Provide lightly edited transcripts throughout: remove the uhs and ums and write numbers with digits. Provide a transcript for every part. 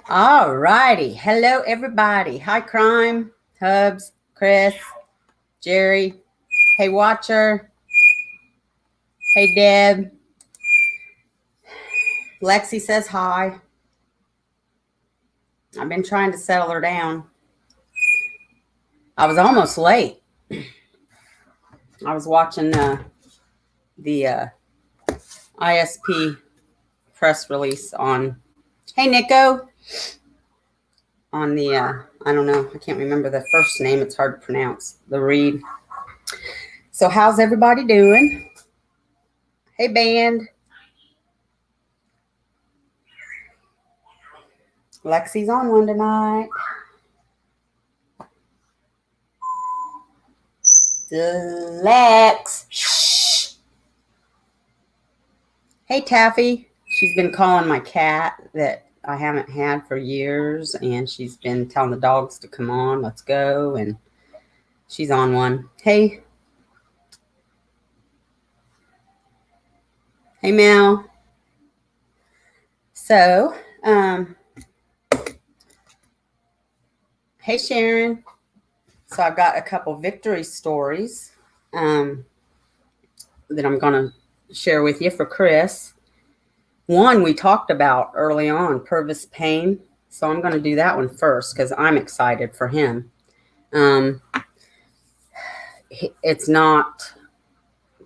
All righty. Hello, everybody. Hi, Crime, Hubs, Chris, Jerry. Hey, Watcher. Hey, Deb. Lexi says hi. I've been trying to settle her down. I was almost late. I was watching the ISP press release on, hey, Nico, on the, I don't know, I can't remember the first name. It's hard to pronounce. The read. So, how's everybody doing? Hey, band. Lexi's on one tonight. Lex. Shh. Hey, Taffy. She's been calling my cat that I haven't had for years, and she's been telling the dogs to come on, let's go, and she's on one. Hey. Hey, Mel. So, hey, Sharon. So I've got a couple victory stories that I'm going to share with you for Chris. One we talked about early on, Purvis Payne. So I'm going to do that one first because I'm excited for him. It's not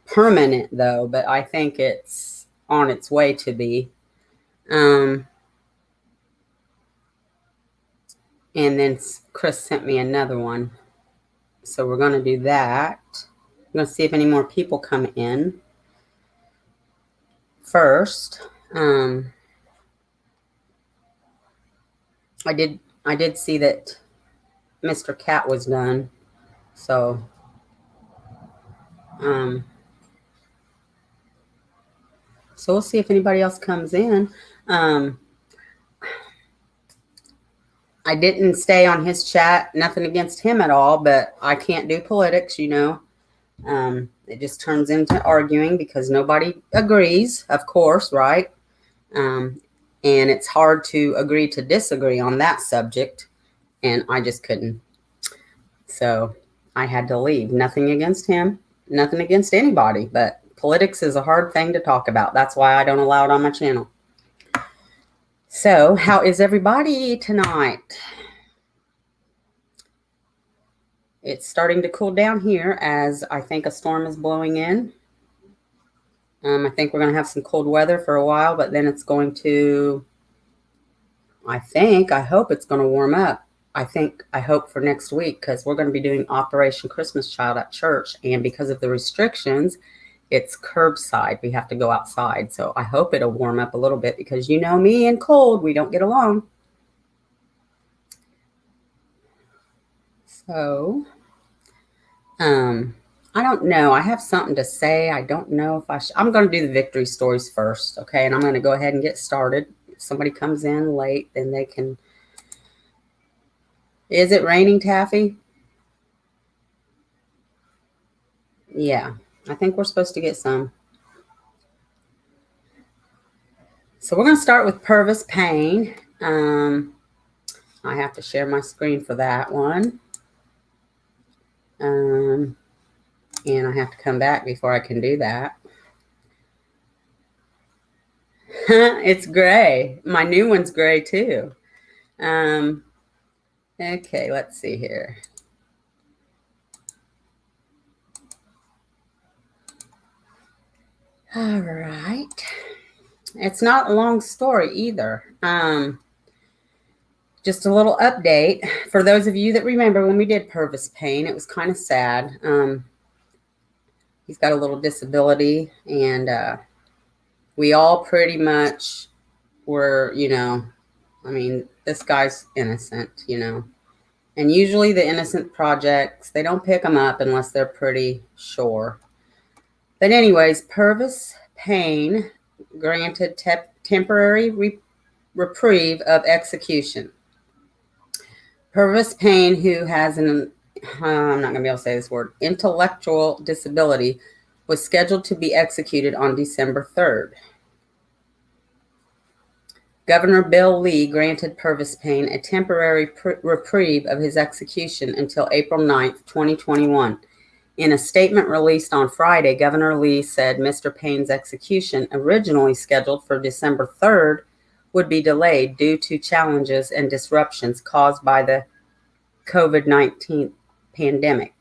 permanent though, but I think it's on its way to be. And then Chris sent me another one. So we're going to do that. I'm going to see if any more people come in. First, I did see that Mr. Cat was done. So so we'll see if anybody else comes in. I didn't stay on his chat. Nothing against him at all, but I can't do politics, you know. It just turns into arguing because nobody agrees, of course, right? And it's hard to agree to disagree on that subject, and I just couldn't. So I had to leave. Nothing against him, nothing against anybody, but politics is a hard thing to talk about. That's why I don't allow it on my channel. So, how is everybody tonight? It's starting to cool down here as I think a storm is blowing in. I think we're going to have some cold weather for a while, but then it's going to, I hope it's going to warm up. I hope for next week because we're going to be doing Operation Christmas Child at church. And because of the restrictions, it's curbside. We have to go outside. So I hope it'll warm up a little bit because you know me and cold, we don't get along. So, I don't know. I have something to say. I don't know if I'm going to do the victory stories first, okay? And I'm going to go ahead and get started. If somebody comes in late, then they can. Is it raining, Taffy? Yeah, I think we're supposed to get some. So we're going to start with Purvis Payne. I have to share my screen for that one. And I have to come back before I can do that. It's gray. My new one's gray too. Okay, let's see here. All right. It's not a long story either. Just a little update. For those of you that remember when we did Purvis Payne, it was kind of sad. He's got a little disability, and we all pretty much were, I mean, this guy's innocent, And usually the innocent projects, they don't pick them up unless they're pretty sure. But anyways, Purvis Payne granted temporary reprieve of execution. Purvis Payne, who has I'm not going to be able to say this word, intellectual disability, was scheduled to be executed on December 3rd. Governor Bill Lee granted Purvis Payne a temporary reprieve of his execution until April 9th, 2021. In a statement released on Friday, Governor Lee said Mr. Payne's execution, originally scheduled for December 3rd, would be delayed due to challenges and disruptions caused by the COVID-19 pandemic.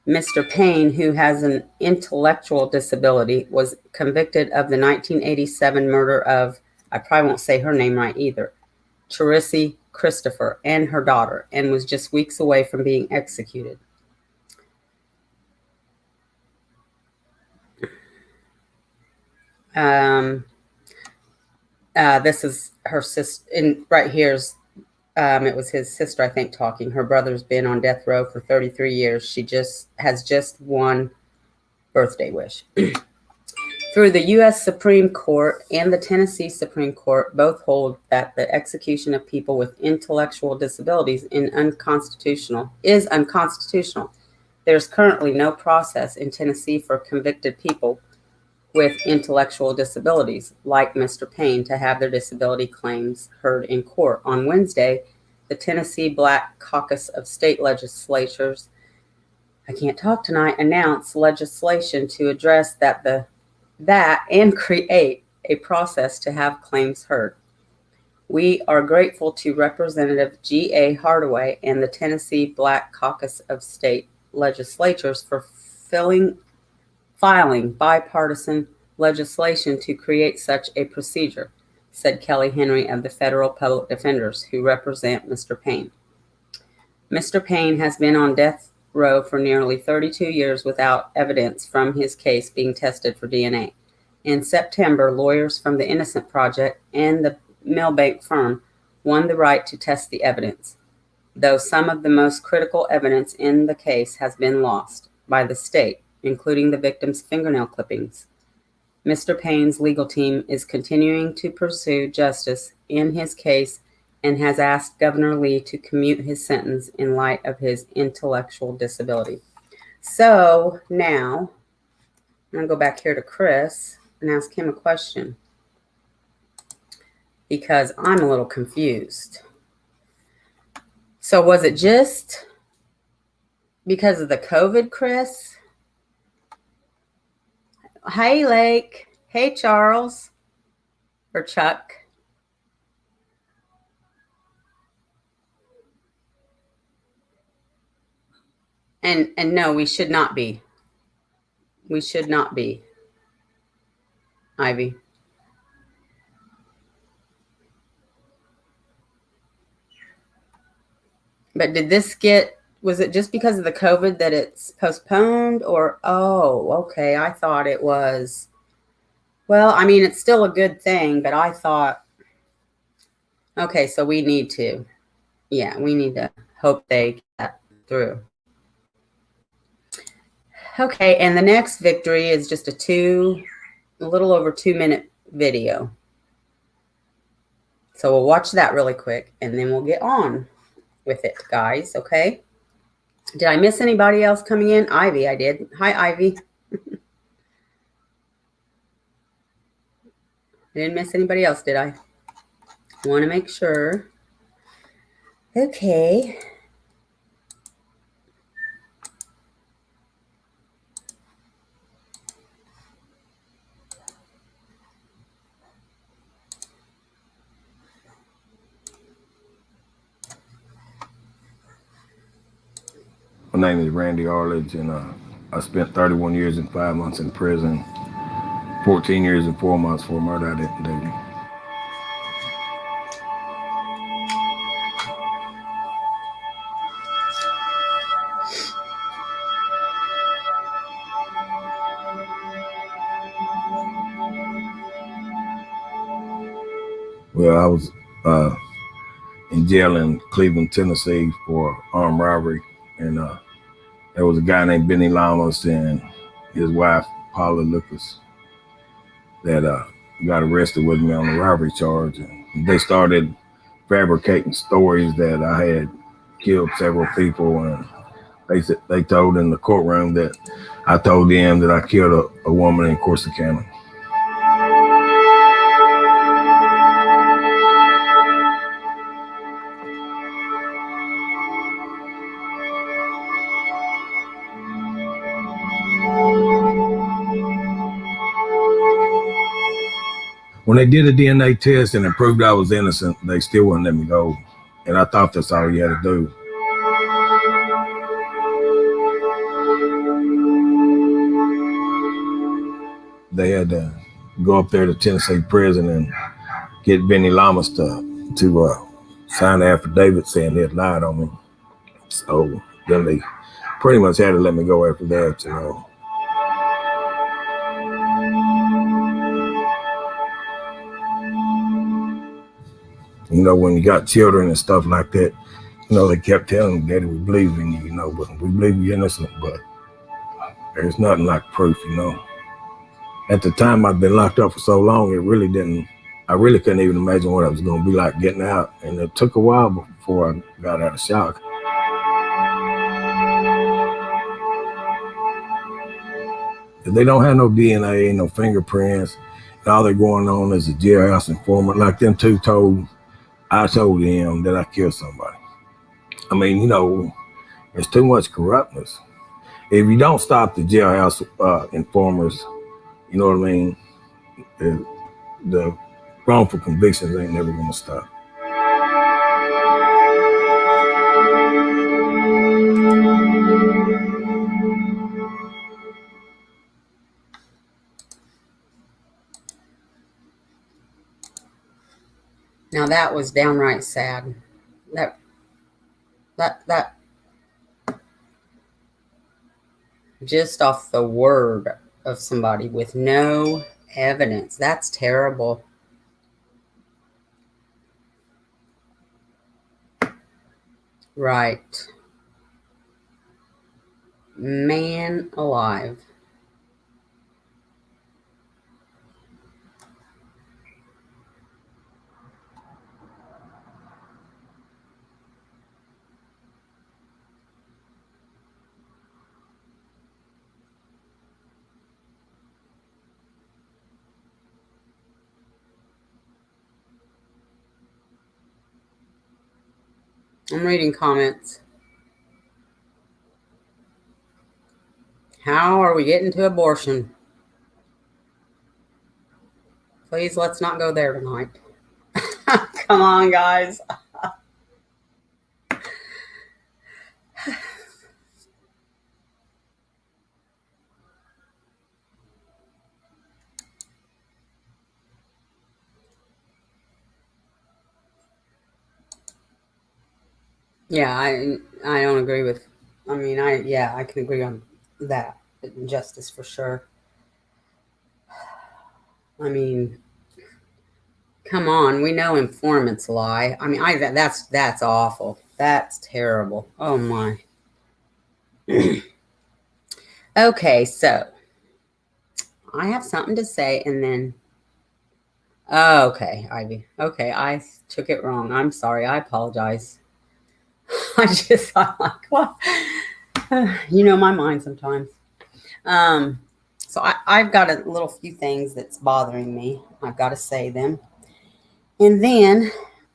Mr. Payne, who has an intellectual disability, was convicted of the 1987 murder of, I probably won't say her name right either, Teresi Christopher, and her daughter, and was just weeks away from being executed. This is her sister, and right here's, it was his sister, I think, talking. Her brother's been on death row for 33 years. She has just one birthday wish. Through the U.S. Supreme Court and the Tennessee Supreme Court, both hold that the execution of people with intellectual disabilities is unconstitutional. There's currently no process in Tennessee for convicted people with intellectual disabilities, like Mr. Payne, to have their disability claims heard in court. On Wednesday, the Tennessee Black Caucus of State Legislatures, I can't talk tonight, announced legislation to address that and create a process to have claims heard. We are grateful to Representative G.A. Hardaway and the Tennessee Black Caucus of State Legislatures for filing bipartisan legislation to create such a procedure, said Kelly Henry of the Federal Public Defenders, who represent Mr. Payne. Mr. Payne has been on death row for nearly 32 years without evidence from his case being tested for DNA. In September, lawyers from the Innocent Project and the Milbank firm won the right to test the evidence, though some of the most critical evidence in the case has been lost by the state, including the victim's fingernail clippings. Mr. Payne's legal team is continuing to pursue justice in his case and has asked Governor Lee to commute his sentence in light of his intellectual disability. So now, I'm going to go back here to Chris and ask him a question, because I'm a little confused. So was it just because of the COVID, Chris? Hey, Lake. Hey, Charles. Or Chuck. And no, we should not be. We should not be. Ivy. But was it just because of the COVID that it's postponed, or, oh, okay, I thought it was, well, I mean, it's still a good thing, but I thought, okay, so we need to hope they get that through. Okay, and the next victory is just a little over 2-minute video. So we'll watch that really quick, and then we'll get on with it, guys, okay? Did I miss anybody else coming in? Ivy, I did. Hi, Ivy. I didn't miss anybody else, did I? Want to make sure. Okay. My name is Randy Arledge, and I spent 31 years and 5 months in prison, 14 years and 4 months for a murder I didn't do. Well, I was in jail in Cleveland, Tennessee for armed robbery, and there was a guy named Benny Lamas and his wife, Paula Lucas, that got arrested with me on the robbery charge. And they started fabricating stories that I had killed several people, and they told in the courtroom that I told them that I killed a woman in Corsicana. when they did a DNA test and it proved I was innocent, they still wouldn't let me go. And I thought that's all you had to do. They had to go up there to Tennessee prison and get Benny Lamas to sign the affidavit saying he had lied on me. So then they pretty much had to let me go after that, you know. You know, when you got children and stuff like that, you know, they kept telling me, Daddy, we believe in you, you know, but we believe you're innocent, but there's nothing like proof, you know. At the time I'd been locked up for so long, I really couldn't even imagine what it was going to be like getting out. And it took a while before I got out of shock. They don't have no DNA, no fingerprints. And all they're going on is a jailhouse informant. Like them two I told them that I killed somebody. I mean, you know, there's too much corruptness. If you don't stop the jailhouse informers, you know what I mean, the wrongful convictions ain't never going to stop. Now that was downright sad. That just off the word of somebody with no evidence. That's terrible. Right. Man alive. I'm reading comments. How are we getting to abortion? Please, let's not go there tonight. Come on, guys. Yeah, I don't agree with. I mean, I can agree on that. Injustice for sure. I mean, come on, we know informants lie. I mean, that's awful. That's terrible. Oh my. Okay, so I have something to say, and then. Okay, Ivy. Okay, I took it wrong. I'm sorry. I apologize. I'm like, what? You know my mind sometimes. So I've got a little few things that's bothering me. I've got to say them. And then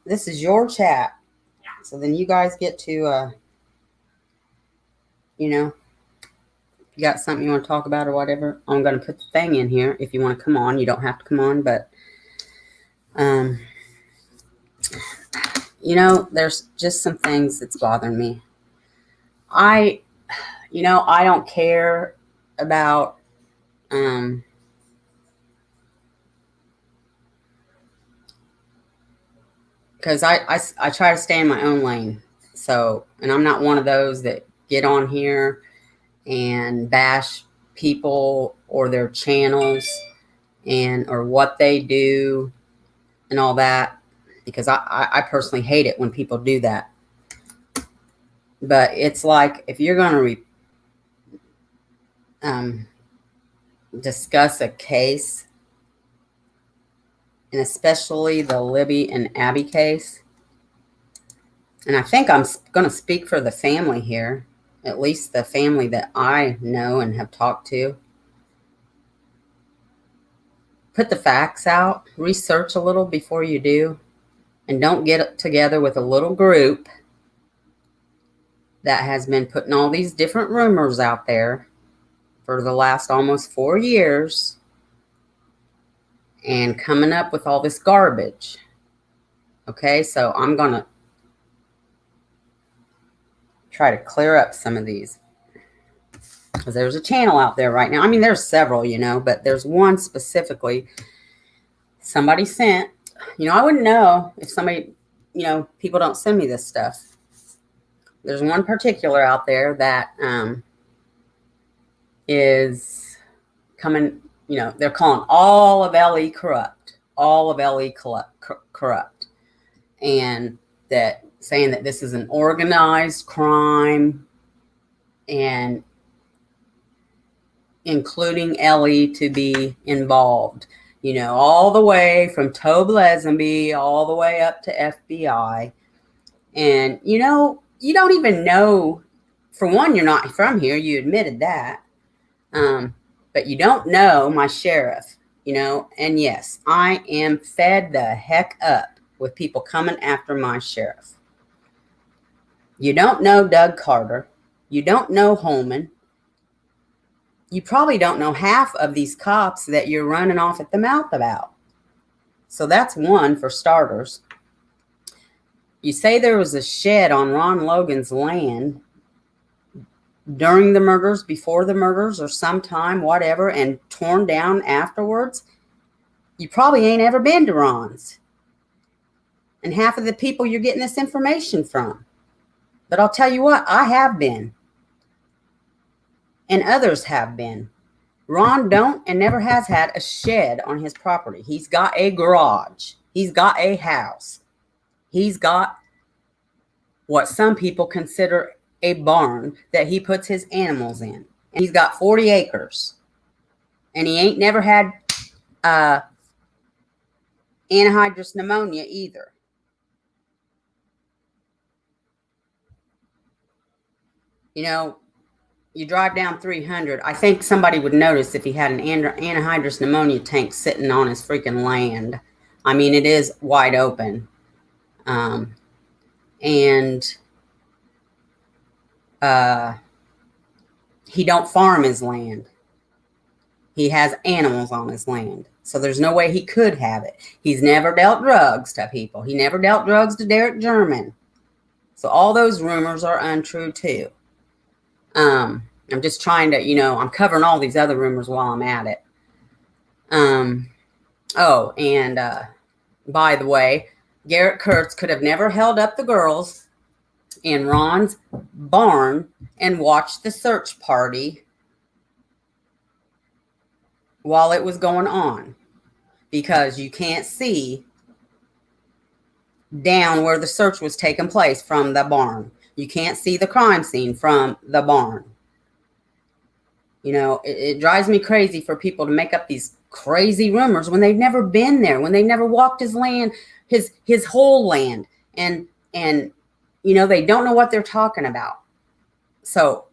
this is your chat. So then you guys get to, you know, if you got something you want to talk about or whatever, I'm going to put the thing in here. If you want to come on, you don't have to come on, but, you know, there's just some things that's bothering me. I don't care about, because I try to stay in my own lane. So, and I'm not one of those that get on here and bash people or their channels or what they do and all that, because I personally hate it when people do that. But it's like, if you're going to discuss a case, and especially the Libby and Abby case, and I think I'm going to speak for the family here, at least the family that I know and have talked to. Put the facts out, research a little before you do, and don't get together with a little group that has been putting all these different rumors out there for the last almost 4 years and coming up with all this garbage. Okay, so I'm going to try to clear up some of these. Because there's a channel out there right now. I mean, there's several, but there's one specifically somebody sent. I wouldn't know if somebody, people don't send me this stuff. There's one particular out there that is coming, they're calling all of LE corrupt, corrupt. And that saying that this is an organized crime and including LE to be involved, all the way from Tobe Lesenby all the way up to FBI. And, you don't even know, for one, you're not from here. You admitted that. But you don't know my sheriff, and yes, I am fed the heck up with people coming after my sheriff. You don't know Doug Carter. You don't know Holman. You probably don't know half of these cops that you're running off at the mouth about. So that's one for starters. You say there was a shed on Ron Logan's land during the murders, before the murders, or sometime, whatever, and torn down afterwards. You probably ain't ever been to Ron's. And half of the people you're getting this information from. But I'll tell you what, I have been. And others have been. Ron don't and never has had a shed on his property. He's got a garage. He's got a house. He's got what some people consider a barn that he puts his animals in. And he's got 40 acres. And he ain't never had anhydrous pneumonia either. You drive down 300. I think somebody would notice if he had an anhydrous pneumonia tank sitting on his freaking land. I mean, it is wide open. And he don't farm his land. He has animals on his land. So there's no way he could have it. He's never dealt drugs to people. He never dealt drugs to Derek German. So all those rumors are untrue too. I'm just trying to, I'm covering all these other rumors while I'm at it. By the way, Garrett Kurtz could have never held up the girls in Ron's barn and watched the search party while it was going on, because you can't see down where the search was taking place from the barn. You can't see the crime scene from the barn. It drives me crazy for people to make up these crazy rumors when they've never been there, when they never walked his land, his whole land. And they don't know what they're talking about. So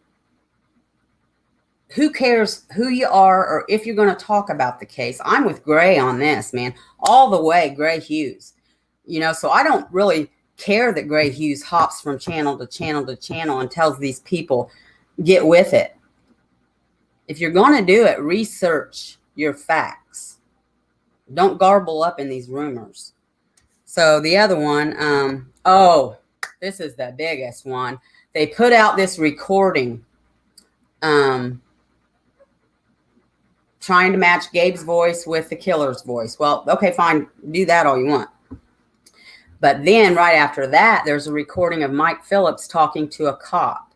who cares who you are or if you're going to talk about the case? I'm with Gray on this, man. All the way, Gray Hughes. So I don't really care that Gray Hughes hops from channel to channel to channel and tells these people, get with it. If you're going to do it, research your facts. Don't garble up in these rumors. So the other one, this is the biggest one. They put out this recording trying to match Gabe's voice with the killer's voice. Well, okay, fine. Do that all you want. But then right after that, there's a recording of Mike Phillips talking to a cop.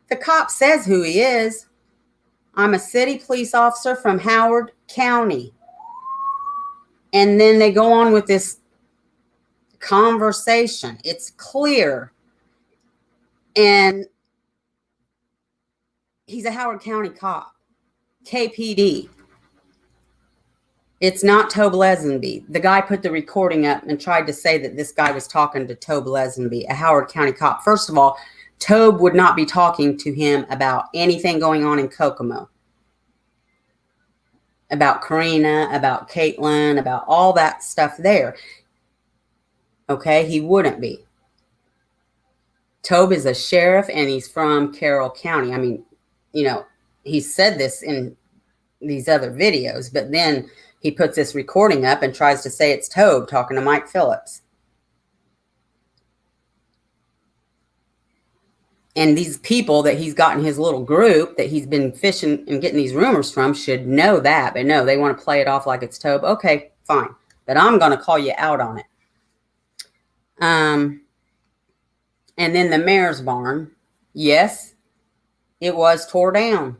The cop says who he is. I'm a city police officer from Howard County. And then they go on with this conversation. It's clear. And he's a Howard County cop. KPD. It's not Tobe Lesenby. The guy put the recording up and tried to say that this guy was talking to Tobe Lesenby, a Howard County cop. First of all, Tobe would not be talking to him about anything going on in Kokomo. About Karina, about Caitlin, about all that stuff there. Okay, he wouldn't be. Tobe is a sheriff and he's from Carroll County. I mean, he said this in these other videos, but then he puts this recording up and tries to say it's Tobe talking to Mike Phillips. And these people that he's got in his little group that he's been fishing and getting these rumors from should know that. But no, they want to play it off like it's Tobe. Okay, fine. But I'm going to call you out on it. And then the mayor's barn. Yes, it was tore down.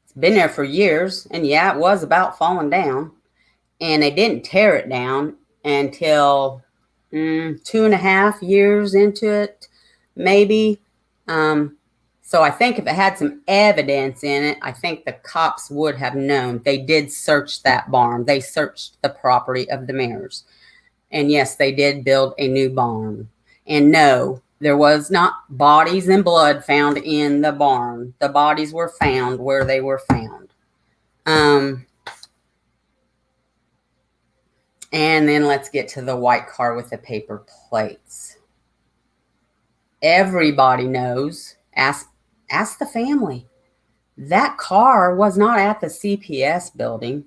It's been there for years. And yeah, it was about falling down. And they didn't tear it down until 2.5 years into it. Maybe. So I think if it had some evidence in it, I think the cops would have known. They did search that barn. They searched the property of the mayor's. And yes, they did build a new barn. And no, there was not bodies and blood found in the barn. The bodies were found where they were found. And then let's get to the white car with the paper plates. Everybody knows. Ask the family. That car was not at the CPS building.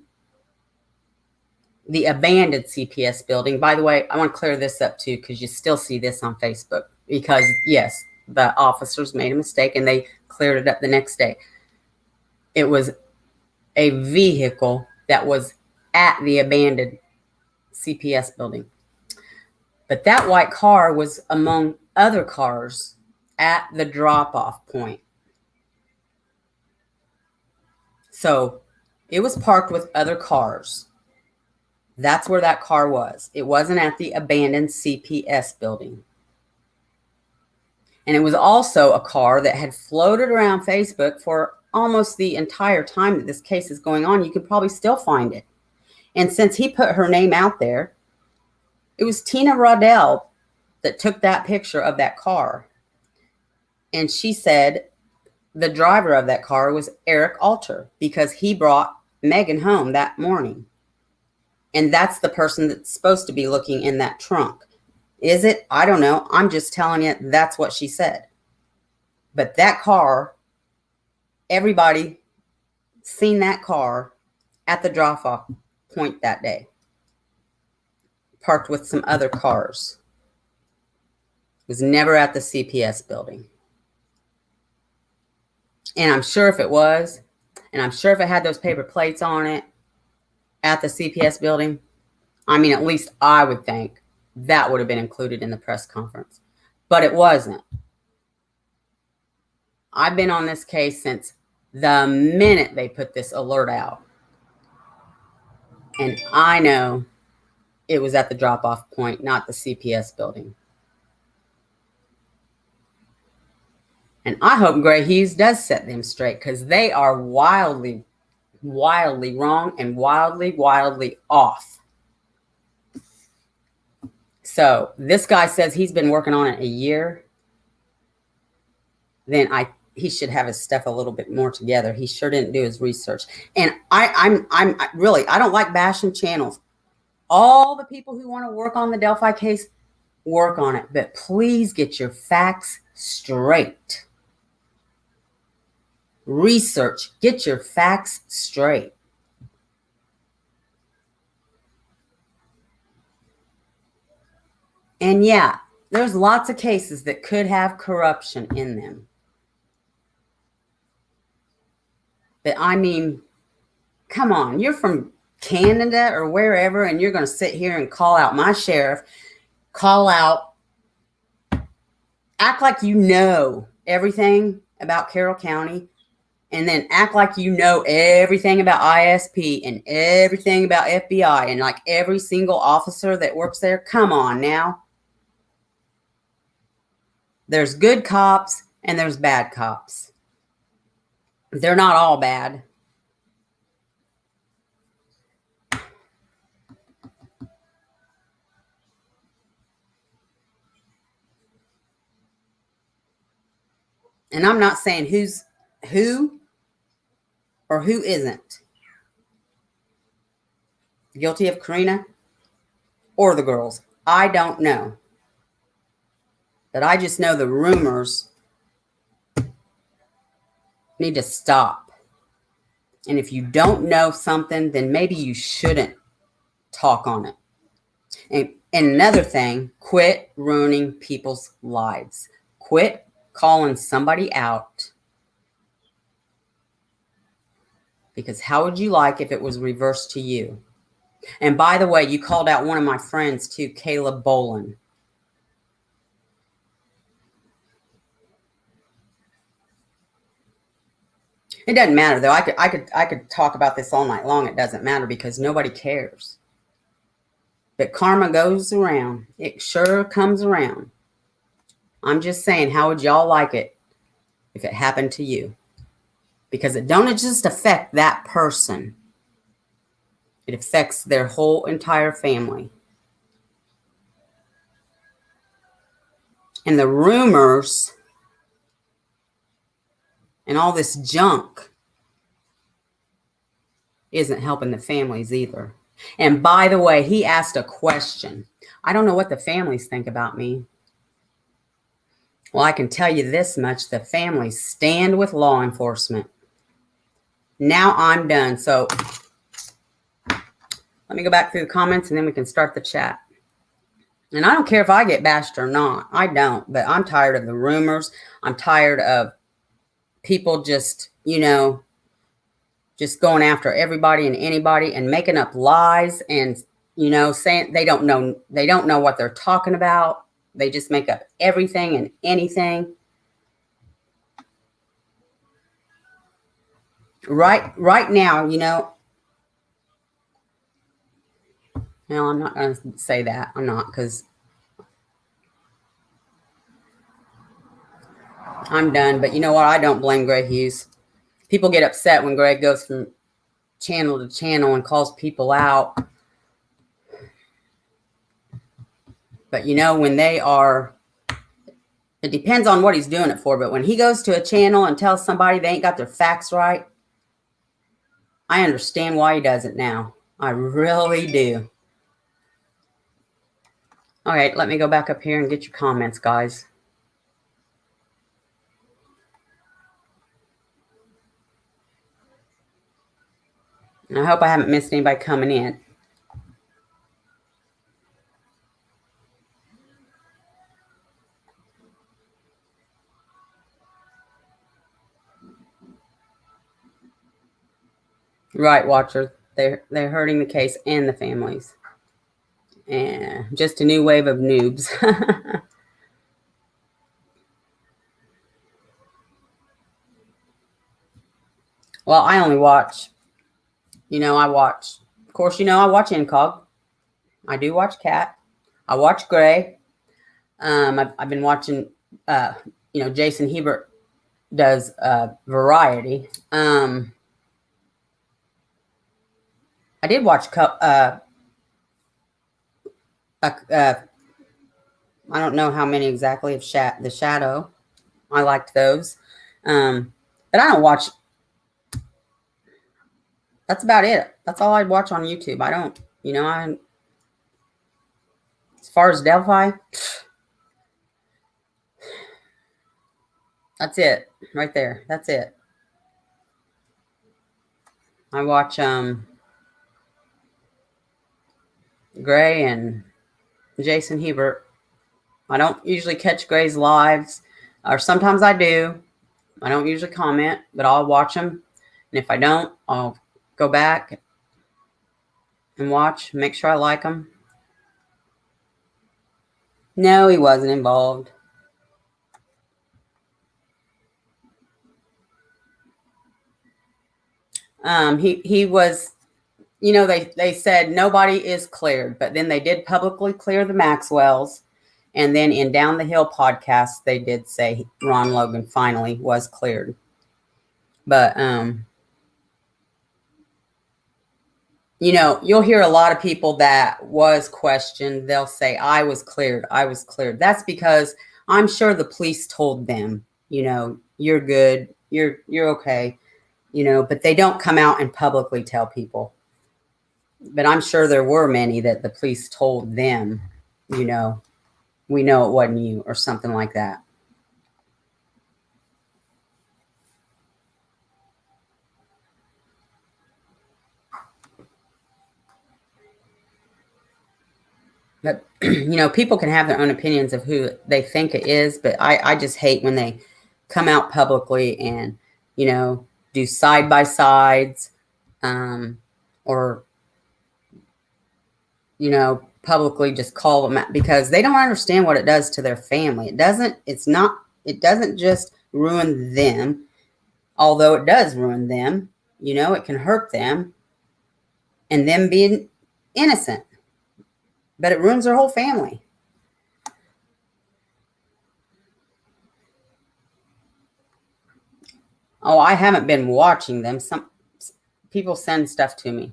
The abandoned CPS building. By the way, I want to clear this up too, because you still see this on Facebook. Because yes, the officers made a mistake and they cleared it up the next day. It was a vehicle that was at the abandoned CPS building. But that white car was among other cars at the drop-off point. So it was parked with other cars. That's where that car was. It wasn't at the abandoned CPS building. And it was also a car that had floated around Facebook for almost the entire time that this case is going on. You could probably still find it. And since he put her name out there, it was Tina Rodell that took that picture of that car. And she said the driver of that car was Eric Alter because he brought Megan home that morning. And that's the person that's supposed to be looking in that trunk. Is it? I don't know. I'm just telling you that's what she said. But that car, everybody seen that car at the drop-off point that day. Parked with some other cars. It was never at the CPS building. And I'm sure if it was, and I'm sure if it had those paper plates on it at the CPS building, I mean, at least I would think that would have been included in the press conference. But it wasn't. I've been on this case since the minute they put this alert out. And I know it was at the drop-off point, not the CPS building. And I hope Gray Hughes does set them straight because they are wildly, wildly wrong and wildly, wildly off. So this guy says he's been working on it a year. Then he should have his stuff a little bit more together. He sure didn't do his research. And I'm really, I don't like bashing channels. All the people who want to work on the Delphi case, work on it. But please get your facts straight. Research. Get your facts straight. And yeah, there's lots of cases that could have corruption in them. But I mean, come on, you're from Canada or wherever, and you're going to sit here and call out my sheriff, act like you know everything about Carroll County, and then act like you know everything about ISP and everything about FBI and like every single officer that works there. Come on now. There's good cops and there's bad cops. They're not all bad. And I'm not saying who's who or who isn't guilty of Karina or the girls. I don't know. But I just know the rumors need to stop. And if you don't know something, then maybe you shouldn't talk on it. And another thing, quit ruining people's lives. Quit calling somebody out. Because how would you like if it was reversed to you? And by the way, you called out one of my friends too, Caleb Bolin. It doesn't matter though. I could talk about this all night long. It doesn't matter because nobody cares. But karma goes around. It sure comes around. I'm just saying, how would y'all like it if it happened to you? Because it don't just affect that person. It affects their whole entire family. And the rumors and all this junk isn't helping the families either. And by the way, he asked a question. I don't know what the families think about me. Well, I can tell you this much. The families stand with law enforcement. Now I'm done. So let me go back through the comments and then we can start the chat. And I don't care if I get bashed or not. I don't. But I'm tired of the rumors. I'm tired of people just, just going after everybody and anybody and making up lies and, saying they don't know what they're talking about. They just make up everything and anything. Right now, no, I'm not going to say that. I'm not, because I'm done. But you know what? I don't blame Greg Hughes. People get upset when Greg goes from channel to channel and calls people out. But when they are, it depends on what he's doing it for. But when he goes to a channel and tells somebody they ain't got their facts right, I understand why he does it now. I really do. All right, let me go back up here and get your comments, guys. And I hope I haven't missed anybody coming in. Right, Watcher. They're hurting the case and the families. And just a new wave of noobs. Well, I only watch, I watch, of course, I watch Incog. I do watch Cat. I watch Gray. I've been watching, Jason Hebert does Variety. I did watch, I don't know how many exactly of The Shadow. I liked those. But I don't watch. That's about it. That's all I watch on YouTube. I don't, as far as Delphi, that's it right there. That's it. I watch Gray and Jason Hebert. I don't usually catch Gray's lives, or sometimes I do. I don't usually comment, but I'll watch them. And if I don't, I'll go back and watch, make sure I like them. No, he wasn't involved. He was, they said nobody is cleared, but then they did publicly clear the Maxwells. And then in Down the Hill podcast, they did say Ron Logan finally was cleared. But, you'll hear a lot of people that was questioned. They'll say, I was cleared. I was cleared. That's because I'm sure the police told them, you're good. You're okay. But they don't come out and publicly tell people. But I'm sure there were many that the police told them, we know it wasn't you, or something like that. you know, people can have their own opinions of who they think it is, but I just hate when they come out publicly and, you know, do side by sides, or, you know, publicly just call them out because they don't understand what it does to their family. It doesn't just ruin them, although it does ruin them. You know, it can hurt them and them being innocent, but it ruins their whole family. Oh, I haven't been watching them. Some people send stuff to me.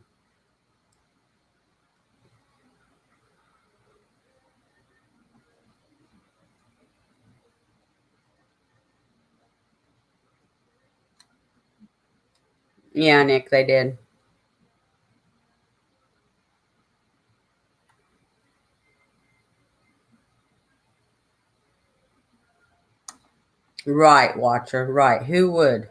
Yeah, Nick, they did. Right, Watcher. Right. Who would?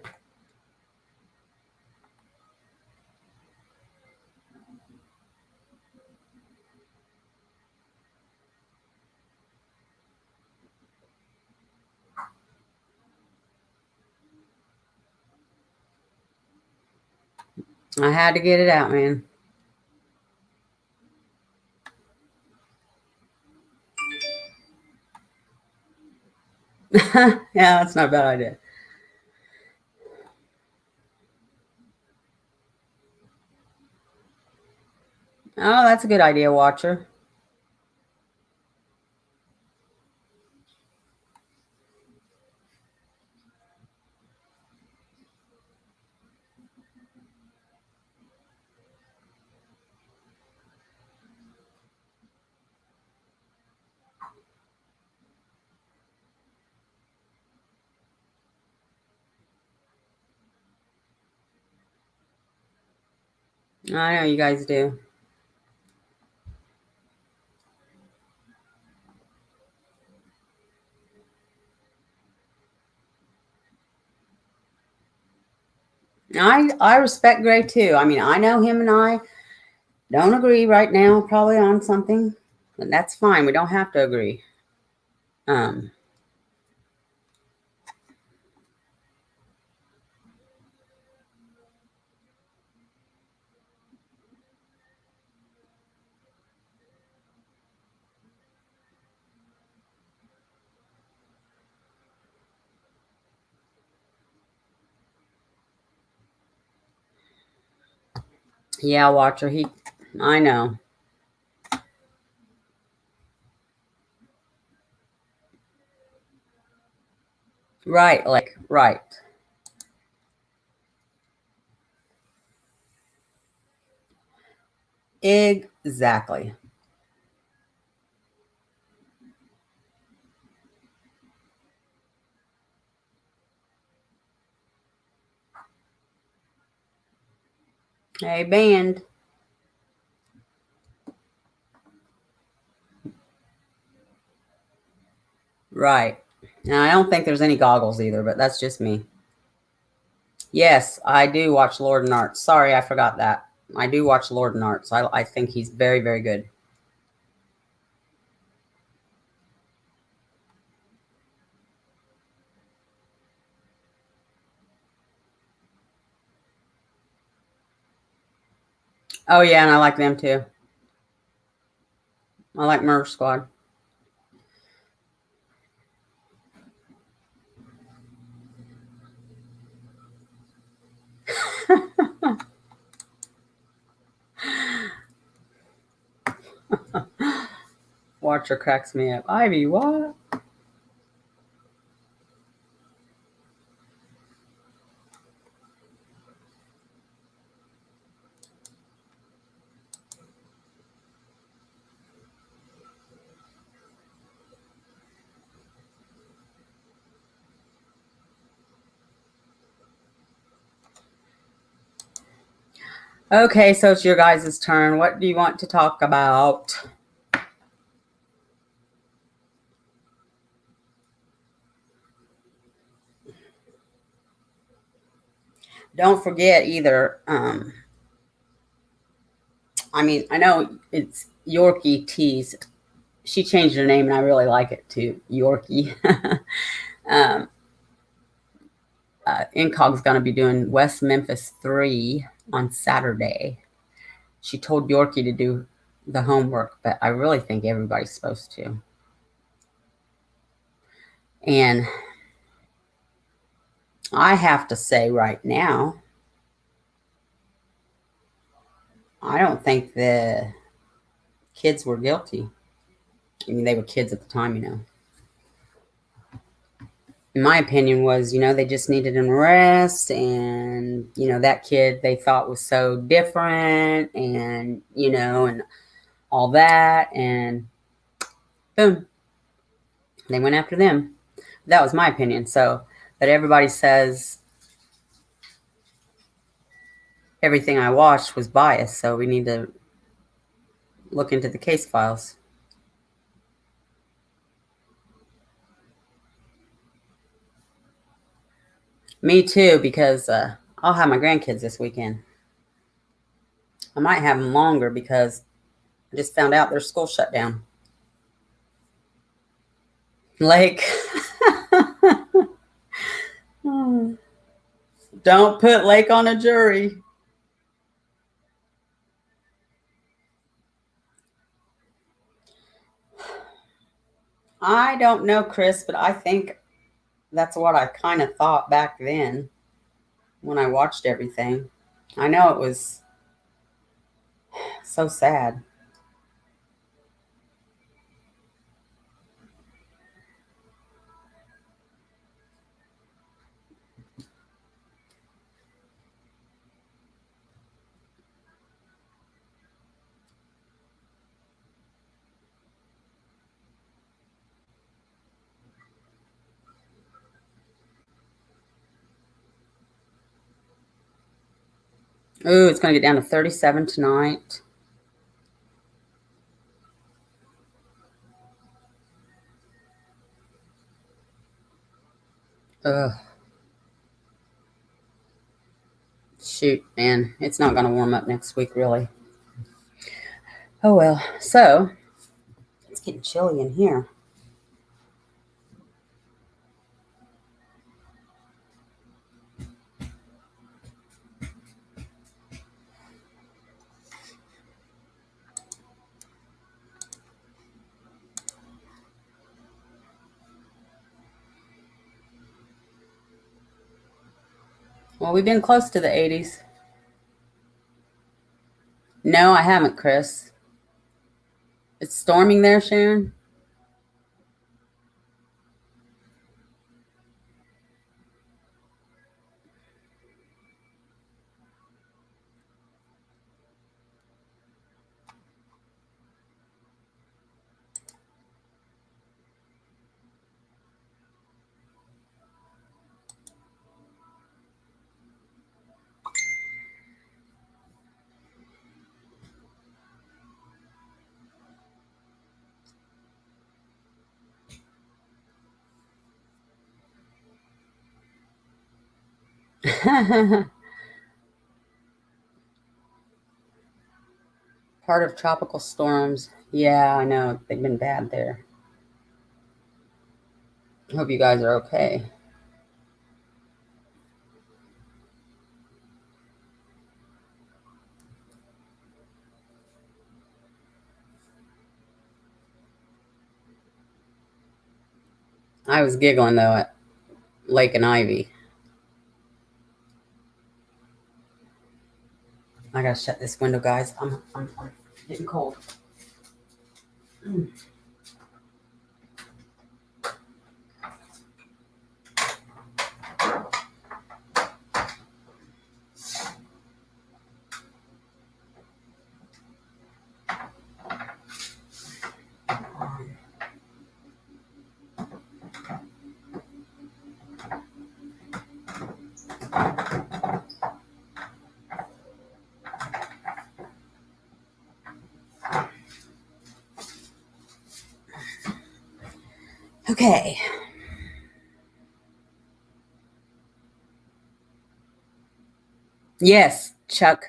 I had to get it out, man. Yeah, that's not a bad idea. Oh, that's a good idea, Watcher. I know you guys do. I respect Gray too. I mean, I know him and I don't agree right now, probably on something, but that's fine. We don't have to agree. Um, yeah, Watcher. I know. Right, like, right. Exactly. Hey, band. Right. And I don't think there's any goggles either, but that's just me. Yes, I do watch Lord and Arts. Sorry, I forgot that. I do watch Lord and Arts. I think he's very, very good. Oh, yeah, and I like them too. I like Murder Squad. Watcher cracks me up. Ivy, what? Okay, so it's your guys' turn. What do you want to talk about? Don't forget either. I mean, I know it's Yorkie T's she changed her name, and I really like it too, Yorkie. Incog's going to be doing West Memphis 3 on Saturday. She told Yorkie to do the homework, but I really think everybody's supposed to. And I have to say right now, I don't think the kids were guilty. I mean, they were kids at the time, you know. In my opinion was, you know, they just needed an arrest, and, you know, that kid they thought was so different, and, you know, and all that, and boom, they went after them. That was my opinion. So, but everybody says everything I watched was biased, so we need to look into the case files. Me too, because I'll have my grandkids this weekend. I might have them longer because I just found out their school shut down. Like, don't put Lake on a jury. I don't know, Chris, but I think that's what I kind of thought back then when I watched everything. I know it was so sad. Ooh, it's going to get down to 37 tonight. Ugh. Shoot, man. It's not going to warm up next week, really. Oh, well. So, it's getting chilly in here. Well, we've been close to the 80s. No, I haven't, Chris. It's storming there, Sharon? Part of tropical storms. Yeah, I know. They've been bad there. Hope you guys are okay. I was giggling, though, at Lake and Ivy. I gotta shut this window, guys. I'm getting cold. Okay. Yes, Chuck.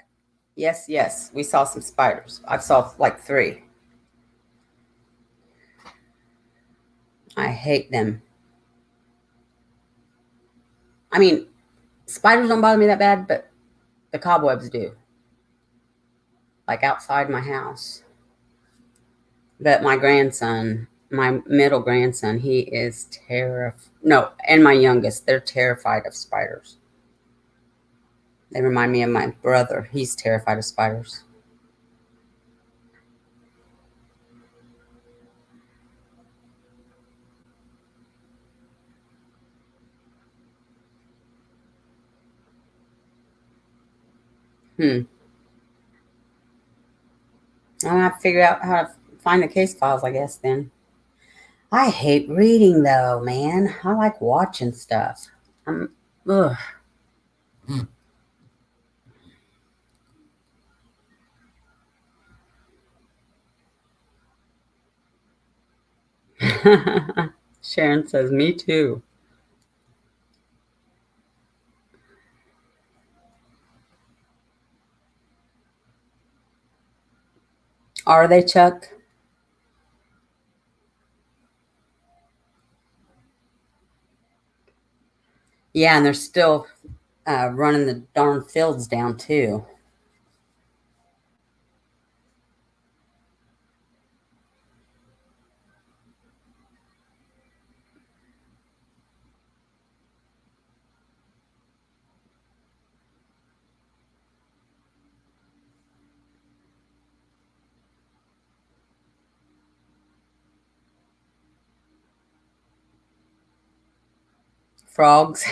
Yes, yes. We saw some spiders. I saw like 3. I hate them. I mean, spiders don't bother me that bad, but the cobwebs do. Like outside my house. But my grandson, my middle grandson, he is terrified. No, and my youngest, they're terrified of spiders. They remind me of my brother. He's terrified of spiders. I'm gonna have to figure out how to find the case files, I guess, then. I hate reading though, man. I like watching stuff. Ugh. Sharon says, me too. Are they, Chuck? Yeah, and they're still running the darn fields down too. Frogs.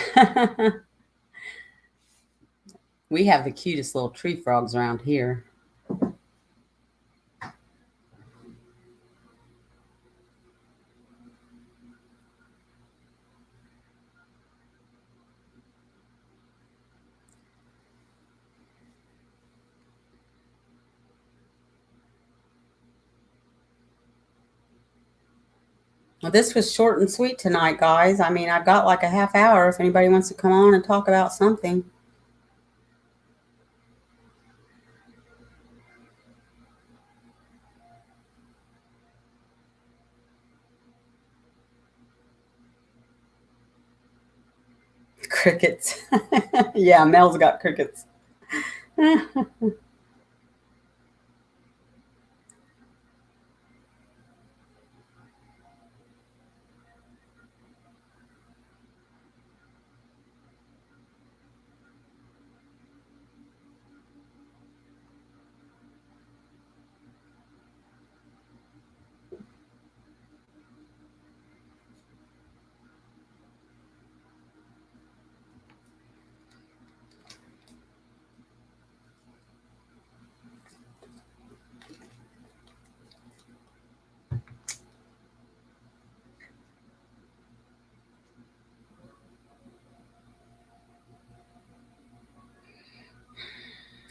We have the cutest little tree frogs around here. Well, this was short and sweet tonight, guys. I mean, I've got like a half hour if anybody wants to come on and talk about something. Crickets. Yeah, Mel's got crickets.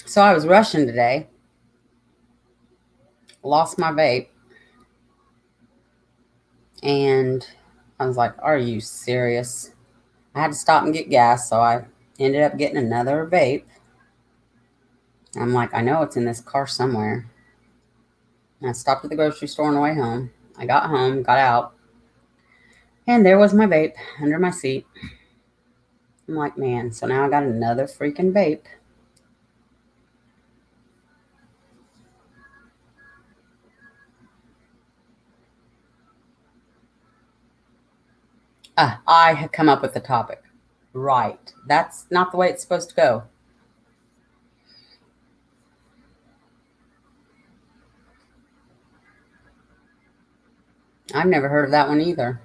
So I was rushing today, lost my vape, and I was like, are you serious? I had to stop and get gas, so I ended up getting another vape. I'm like, I know it's in this car somewhere. And I stopped at the grocery store on the way home. I got home, got out, and there was my vape under my seat. I'm like, man, so now I got another freaking vape. I had come up with the topic. Right. That's not the way it's supposed to go. I've never heard of that one either.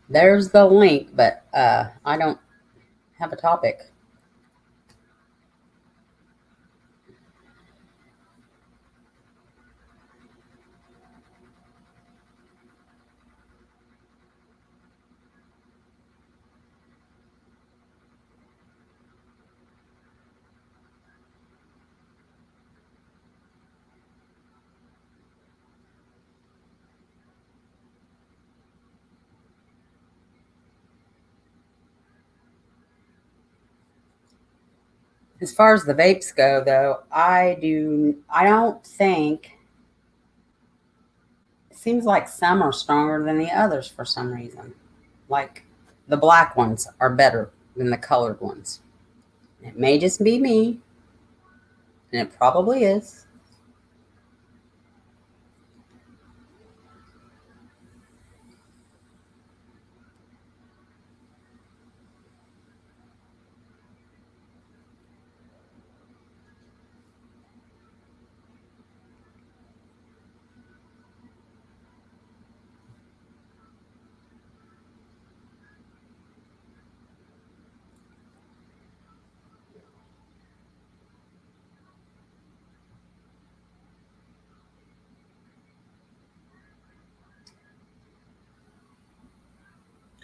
There's the link, but I don't have a topic. As far as the vapes go, though, I don't think, it seems like some are stronger than the others for some reason. Like the black ones are better than the colored ones. It may just be me, and it probably is.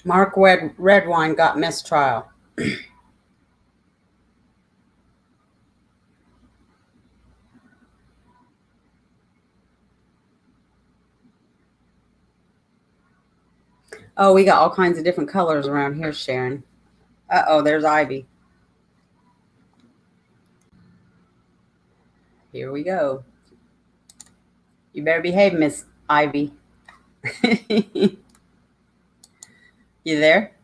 Mark Redwine got mistrial. Oh, we got all kinds of different colors around here, Sharon. Uh-oh, there's Ivy. Here we go. You better behave, Miss Ivy. You there?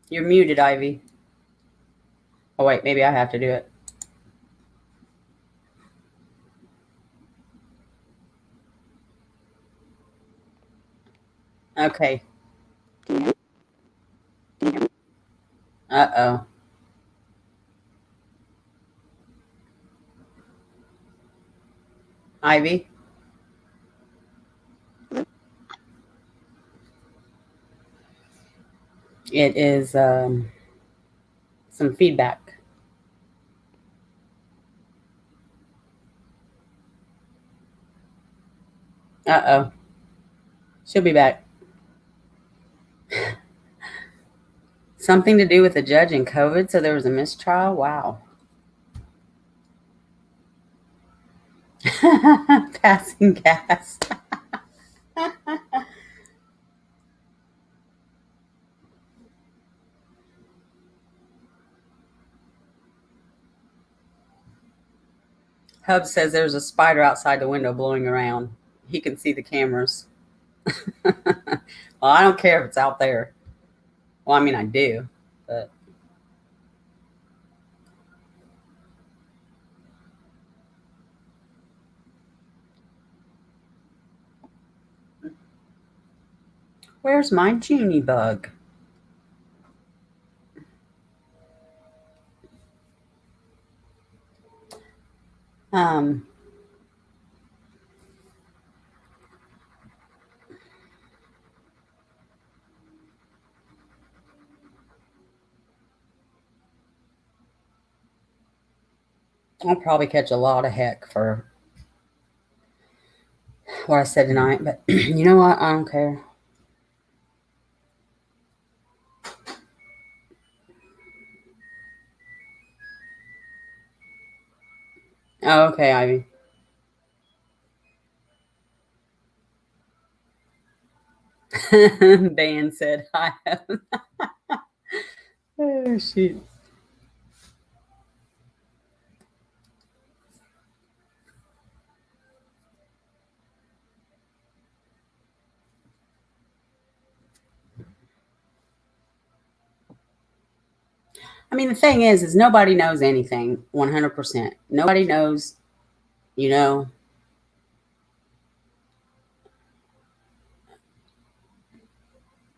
You're muted, Ivy. Oh, wait, maybe I have to do it. Okay. Uh-oh. Ivy? It is some feedback. Uh-oh. She'll be back. Something to do with the judge and COVID, so there was a mistrial? Wow. Passing gas. Hub says there's a spider outside the window blowing around. He can see the cameras. Well, I don't care if it's out there. Well, I mean, I do, but where's my genie bug? Um, I'll probably catch a lot of heck for what I said tonight, but you know what? I don't care. Oh, okay, Ivy. Dan said I have. Oh, shoot. I mean, the thing is nobody knows anything 100%. Nobody knows, you know.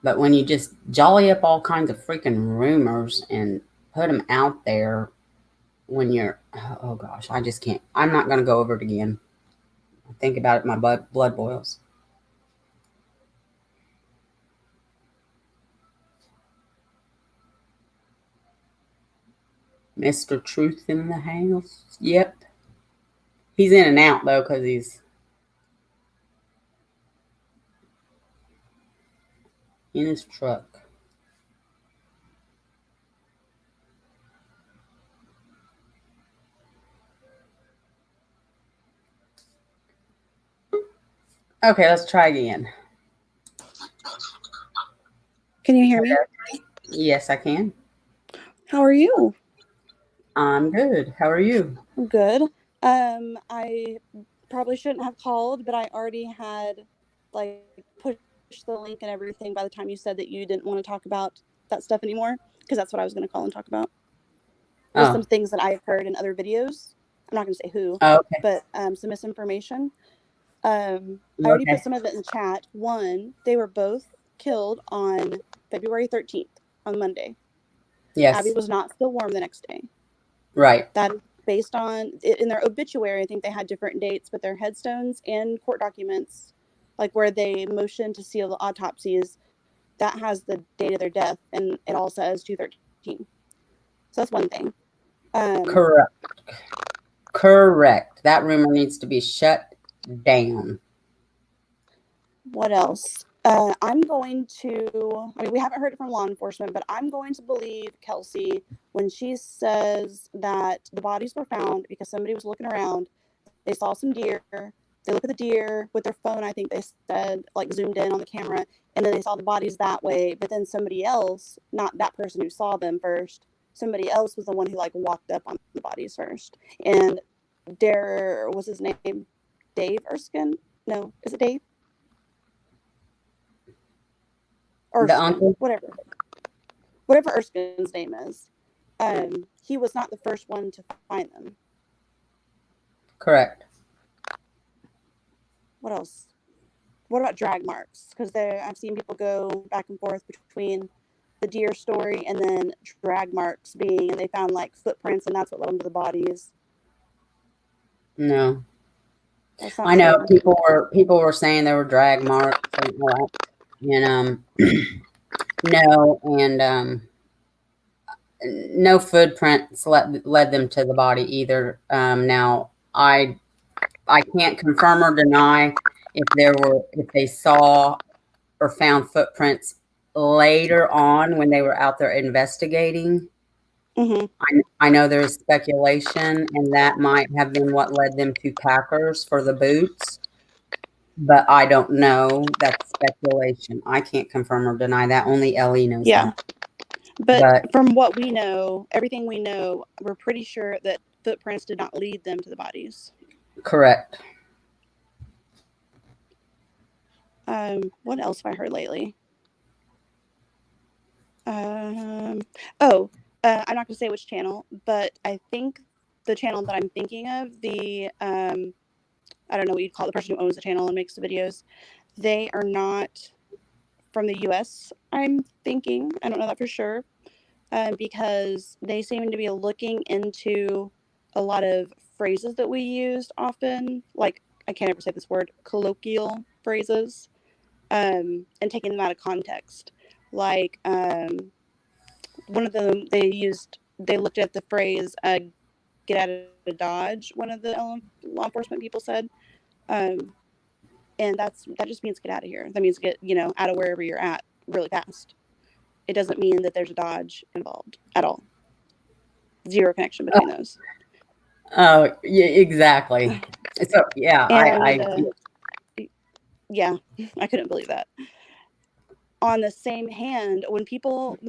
But when you just jolly up all kinds of freaking rumors and put them out there when you're, oh gosh, I just can't. I'm not going to go over it again. I think about it, my blood boils. Mr. Truth in the house. Yep. He's in and out though because he's in his truck. Okay, let's try again. Can you hear me? Yes, I can. How are you? I'm good. How are you? I'm good. I probably shouldn't have called, but I already had like pushed the link and everything by the time you said that you didn't want to talk about that stuff anymore, because that's what I was going to call and talk about. Was some Oh, things that I've heard in other videos. I'm not going to say who, okay. but some misinformation. I already put Okay. some of it in the chat. One, they were both killed on February 13th, on Monday. Abby Yes. was not still warm the next day. Right. That is based on in their obituary. I think they had different dates, but their headstones and court documents, like where they motioned to seal the autopsies, that has the date of their death, and it all says 2/13. So that's one thing. Correct. Correct. That rumor needs to be shut down. What else? I'm going to, I mean, we haven't heard it from law enforcement, but I'm going to believe Kelsey when she says that the bodies were found because somebody was looking around. They saw some deer. They look at the deer with their phone, I think they said, like zoomed in on the camera, and then they saw the bodies that way. But then somebody else, not that person who saw them first, somebody else was the one who like walked up on the bodies first. And Dare, was his name Dave Erskine? No, is it Dave? The Erskine, uncle? whatever Erskine's name is. He was not the first one to find them. Correct. What else? What about drag marks? Because I've seen people go back and forth between the deer story and then drag marks being, and they found like footprints, and that's what led them to the bodies. No. That's not I know true. people were saying there were drag marks and all that. And no, and no footprints led them to the body either. Now I can't confirm or deny if they saw or found footprints later on when they were out there investigating. Mm-hmm. I know there's speculation, and that might have been what led them to Packers for the boots, but I don't know. That's speculation. I can't confirm or deny that. Only Ellie knows Yeah. that. But But from what we know, everything we know, we're pretty sure that footprints did not lead them to the bodies. correct. What else have I heard lately? I'm not going to say which channel, but I think the channel that I'm thinking of, I don't know what you'd call it, the person who owns the channel and makes the videos, they are not from the US, I'm thinking. I don't know that for sure, because they seem to be looking into a lot of phrases that we used often, like, I can't ever say this word, colloquial phrases, and taking them out of context. Like, one of them they looked at the phrase get out of Dodge, one of the law enforcement people said. Um, and that just means get out of here. That means get, out of wherever you're at really fast. It doesn't mean that there's a Dodge involved at all. Zero connection between those. Oh, yeah, exactly. So yeah, And yeah, I couldn't believe that. On the same hand, when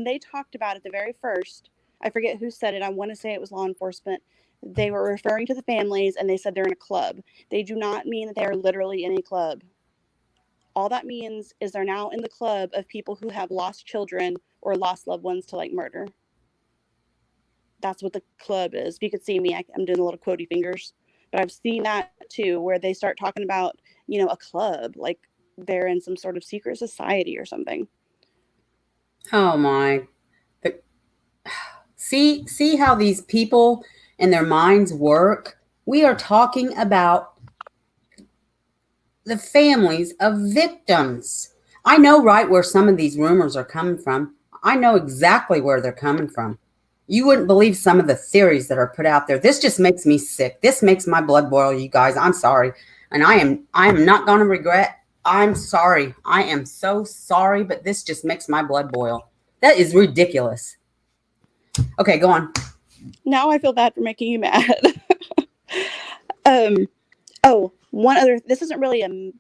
they talked about it the very first, I forget who said it, I want to say it was law enforcement, they were referring to the families and they said they're in a club. They do not mean that they are literally in a club. All that means is they're now in the club of people who have lost children or lost loved ones to like murder. That's what the club is. If you could see me, I'm doing a little quotey fingers, but I've seen that too, where they start talking about, a club, like they're in some sort of secret society or something. oh my. The, see how these people and their minds work? We are talking about the families of victims. I know right where some of these rumors are coming from. I know exactly where they're coming from. You wouldn't believe some of the theories that are put out there. This just makes me sick. This makes my blood boil, you guys. I'm sorry. And I am not going to regret. I'm sorry. I am so sorry, but this just makes my blood boil. That is ridiculous. Okay, go on. Now I feel bad for making you mad. One other, this isn't really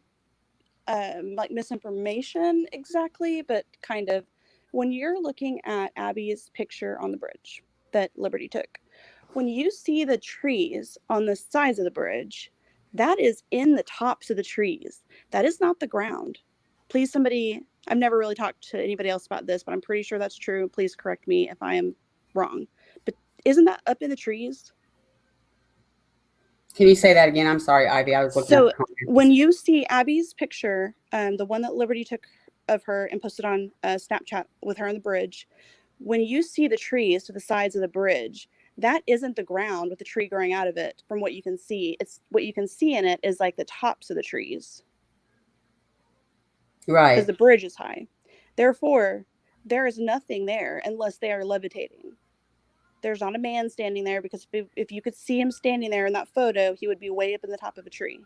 like misinformation exactly, but kind of. When you're looking at Abby's picture on the bridge that Liberty took, when you see the trees on the sides of the bridge, that is in the tops of the trees. That is not the ground. Please, somebody, I've never really talked to anybody else about this, but I'm pretty sure that's true. Please correct me if I am wrong. But isn't that up in the trees? Can you say that again? I'm sorry, Ivy. I was looking at So the comments. when you see Abby's picture, the one that Liberty took of her and posted on Snapchat with her on the bridge, when you see the trees to the sides of the bridge, that isn't the ground with the tree growing out of it. From what you can see, it's what you can see in it is like the tops of the trees, because Right. the bridge is high. Therefore, there is nothing there unless they are levitating. There's not a man standing there, because if you could see him standing there in that photo, he would be way up in the top of a tree.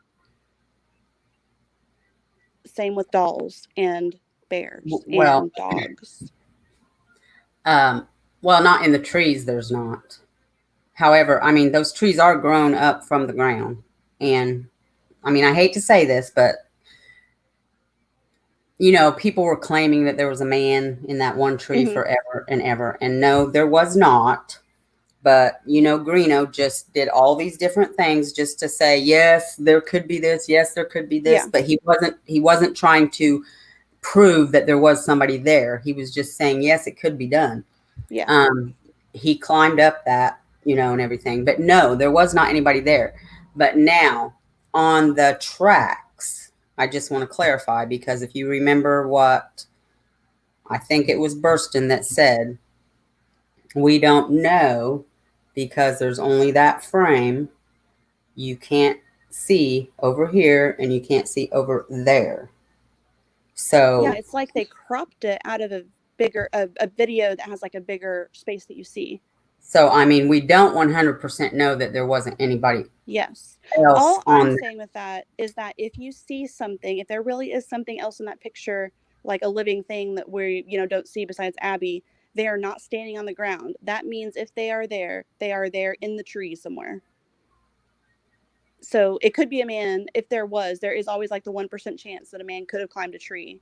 Same with dolls and bears Well, and dogs. well, not in the trees. There's not. However, I mean, those trees are grown up from the ground, and I mean, I hate to say this, but you know, people were claiming that there was a man in that one tree Mhm. forever and ever, and no, there was not. But you know, Greeno just did all these different things just to say, yes, there could be this, yes, there could be this, Yeah. but he wasn't trying to prove that there was somebody there. He was just saying, yes, it could be done. Yeah. He climbed up that, you know, and everything, but no, there was not anybody there. But now on the tracks, I just want to clarify, because if you remember what I think it was Burston that said, we don't know because there's only that frame. You can't see over here and you can't see over there. So Yeah, it's like they cropped it out of a bigger a video that has like a bigger space that you see. so I mean, we don't 100% know that there wasn't anybody Yes. else All on I'm there. saying with that is that if you see something, if there really is something else in that picture, like a living thing that we, don't see besides Abby, they are not standing on the ground. That means if they are there in the tree somewhere. So it could be a man. If there is always like the 1% chance that a man could have climbed a tree.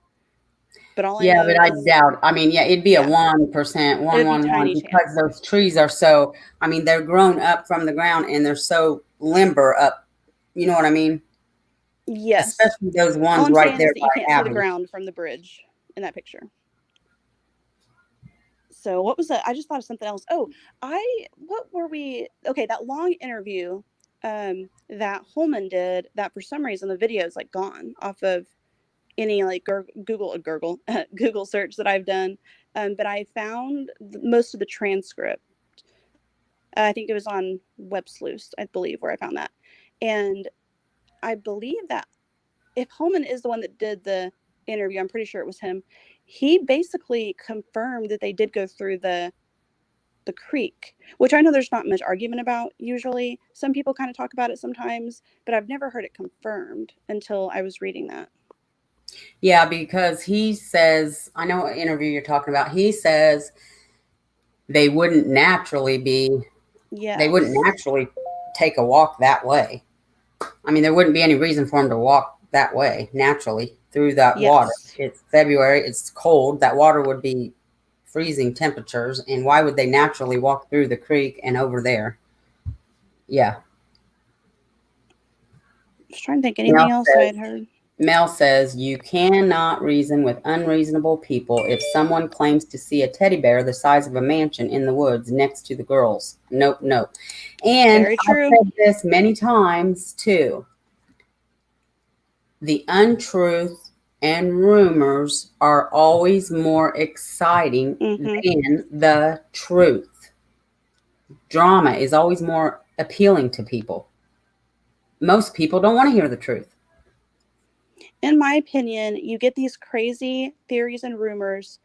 But all I Yeah, know but I is, doubt. I mean, yeah, it'd be a yeah, 1%, it would be 111, tiny because chance. those trees are so. I mean, they're grown up from the ground and they're so limber up. You know what I mean? Yes. Especially those All ones I'm right saying there is that you by can't see the Abby. ground from the bridge in that picture. So what was that? I just thought of something else. Oh, what were we? Okay, that long interview that Holman did, that for some reason the video is like gone off of any like Google Google search that I've done. But I found most of the transcript. I think it was on Web Sleuth, I believe, where I found that. And I believe that if Holman is the one that did the interview, I'm pretty sure it was him. He basically confirmed that they did go through the creek, which I know there's not much argument about usually. Some people kind of talk about it sometimes, but I've never heard it confirmed until I was reading that. Yeah, because he says, I know what interview you're talking about. He says they wouldn't naturally take a walk that way. I mean, there wouldn't be any reason for them to walk that way naturally through that water. Yes. It's February, it's cold. That water would be freezing temperatures. And why would they naturally walk through the creek and over there? Yeah. Just trying to think anything else I had heard. Mel says, you cannot reason with unreasonable people if someone claims to see a teddy bear the size of a mansion in the woods next to the girls. Nope, nope. And Very true. I've said this many times too. The untruth and rumors are always more exciting than the truth. Drama is always more appealing to people. Most people don't want to hear the truth. In my opinion, you get these crazy theories and rumors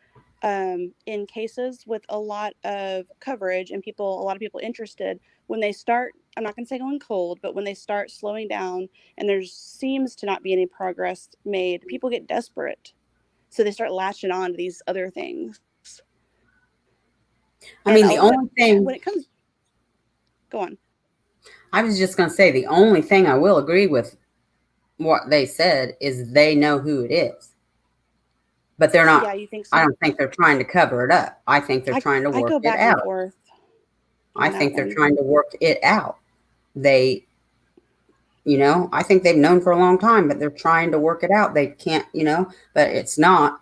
in cases with a lot of coverage and a lot of people interested. When they start, I'm not going to say going cold, but when they start slowing down and there seems to not be any progress made, people get desperate. So they start latching on to these other things. I mean, the only thing, when it comes, go on. I was just going to say, the only thing I will agree with what they said is they know who it is, but they're Yeah, not. you think I so? don't think they're trying to cover it up. I think they're I trying to I work go it back and out. forth I on that think they're one. trying to work it out. They, I think they've known for a long time, but they're trying to work it out. They can't, but it's not,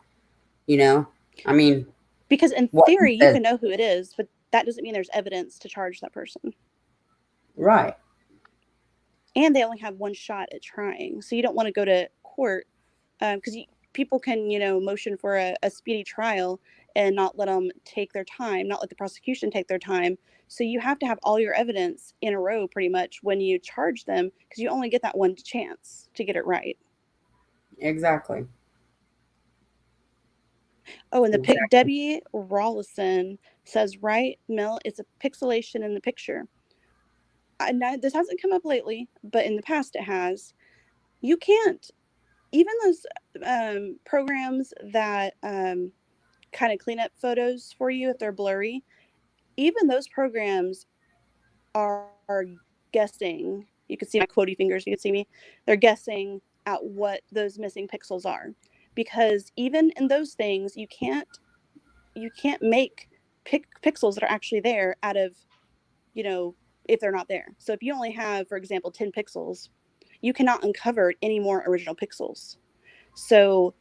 you know. I mean, Because in what he theory, you says, can know who it is, but that doesn't mean there's evidence to charge that person. right? And they only have one shot at trying, so you don't want to go to court because people can, motion for a speedy trial and not let them take their time, not let the prosecution take their time. So you have to have all your evidence in a row pretty much when you charge them, because you only get that one chance to get it right. Exactly. Oh, and Exactly. Debbie Rawlison says, right, Mel, it's a pixelation in the picture. This hasn't come up lately, but in the past it has. You can't, even those programs that kind of clean up photos for you if they're blurry, even those programs are guessing. You can see my quotey fingers, you can see me. They're guessing at what those missing pixels are. Because even in those things, you can't make pixels that are actually there out of, if they're not there. So if you only have, for example, 10 pixels, you cannot uncover any more original pixels. So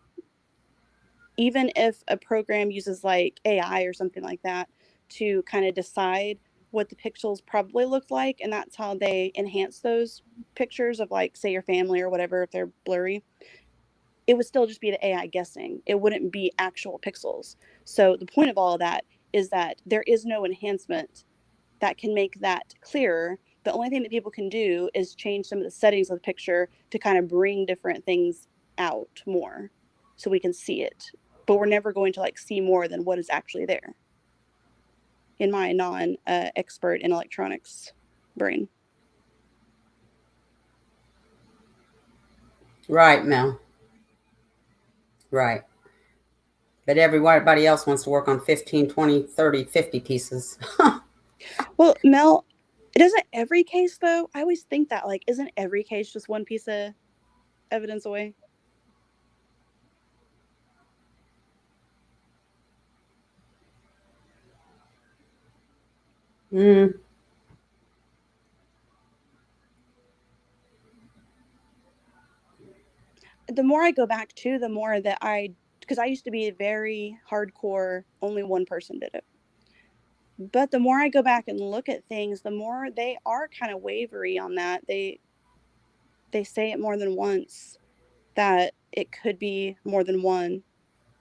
even if a program uses like AI or something like that to kind of decide what the pixels probably look like, and that's how they enhance those pictures of, like, say, your family or whatever, if they're blurry, it would still just be the AI guessing. It wouldn't be actual pixels. So the point of all of that is that there is no enhancement that can make that clearer. The only thing that people can do is change some of the settings of the picture to kind of bring different things out more so we can see it. But we're never going to see more than what is actually there, in my non expert in electronics brain. Right, Mel. Right. But everybody else wants to work on 15, 20, 30, 50 pieces. Well, Mel, it isn't every case though. I always think that, isn't every case just one piece of evidence away? Mm, The more I go back to, the more that because I used to be very hardcore, only one person did it. But the more I go back and look at things, the more they are kind of wavery on that. They say it more than once that it could be more than one.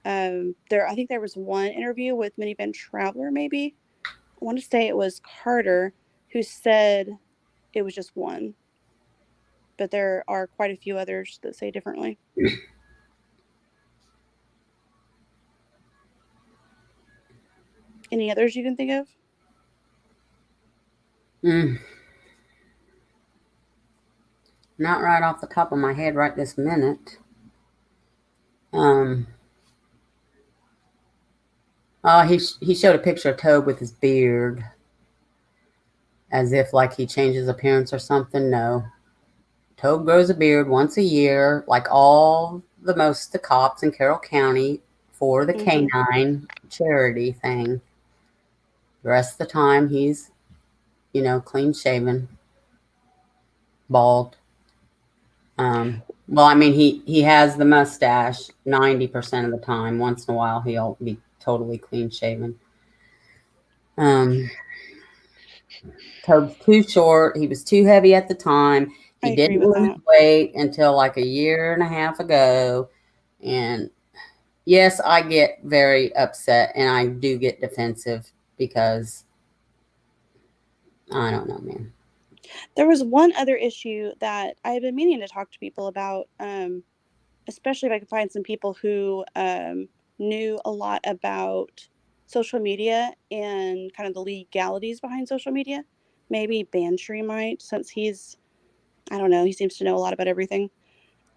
I think there was one interview with Minivan Traveler, maybe. I want to say it was Carter, who said it was just one. But there are quite a few others that say differently. Any others you can think of? mm. Not right off the top of my head right this minute. Um, he showed a picture of Tobe with his beard, as if like he changed his appearance or something. No, Tobe grows a beard once a year, like most of the cops in Carroll County for the Mm-hmm. canine charity thing. The rest of the time, he's clean shaven, bald. Well, I mean, he has the mustache 90% of the time. Once in a while, he'll be totally clean shaven. Toad's too short. He was too heavy at the time. I He agree didn't with lose that. weight until like a year and a half ago. And yes, I get very upset and I do get defensive because I don't know, man. There was one other issue that I've been meaning to talk to people about, especially if I could find some people who knew a lot about social media and kind of the legalities behind social media. Maybe Bantry might, since I don't know, he seems to know a lot about everything.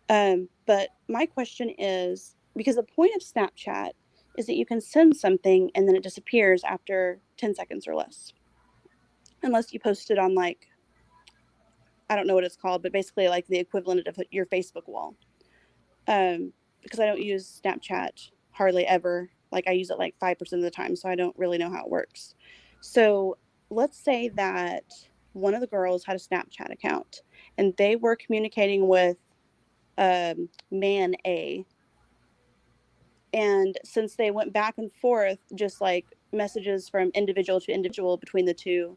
But my question is, because the point of Snapchat is that you can send something and then it disappears after 10 seconds or less, unless you post it on I don't know what it's called, but basically like the equivalent of your Facebook wall. Because I don't use Snapchat hardly ever. Like I use it like 5% of the time, so I don't really know how it works. So let's say that one of the girls had a Snapchat account and they were communicating with man A. And since they went back and forth, just like messages from individual to individual between the two,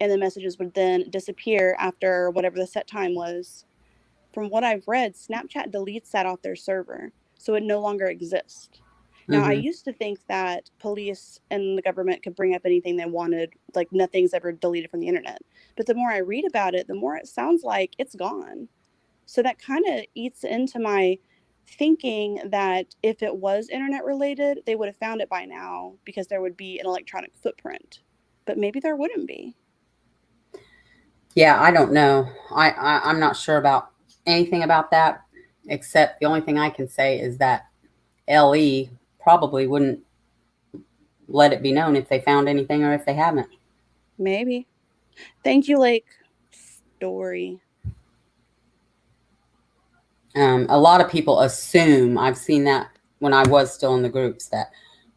and the messages would then disappear after whatever the set time was. From what I've read, Snapchat deletes that off their server, so it no longer exists. Now, I Mm-hmm. used to think that police and the government could bring up anything they wanted, like nothing's ever deleted from the internet. But the more I read about it, the more it sounds like it's gone. So that kind of eats into my thinking that if it was internet related, they would have found it by now because there would be an electronic footprint. But maybe there wouldn't be. Yeah, I don't know. I'm not sure about anything about that, except the only thing I can say is that LE probably wouldn't let it be known if they found anything or if they haven't. Maybe. Thank you, Lake Story. A lot of people assume, I've seen that when I was still in the groups, that,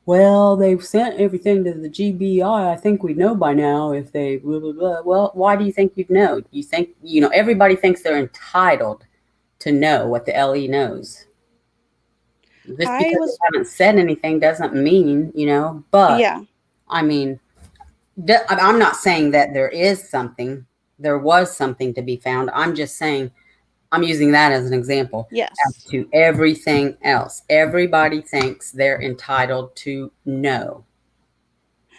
well, they've sent everything to the GBI. I think we'd know by now if they blah, blah, blah. Well, why do you think you'd know? You think, everybody thinks they're entitled to know what the LE knows. Just because they haven't said anything doesn't mean, but yeah. I mean, I'm not saying that there was something to be found. I'm just saying, I'm using that as an example. Yes. As to everything else, everybody thinks they're entitled to know.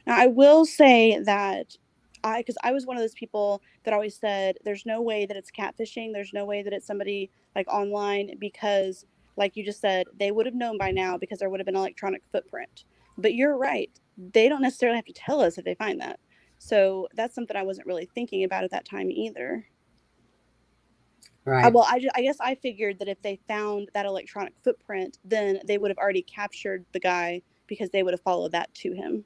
Now, I will say that because I was one of those people that always said, there's no way that it's catfishing. There's no way that it's somebody like online because, like you just said, they would have known by now because there would have been an electronic footprint. But you're right. They don't necessarily have to tell us if they find that. So that's something I wasn't really thinking about at that time either. Right. Well, I guess I figured that if they found that electronic footprint, then they would have already captured the guy because they would have followed that to him.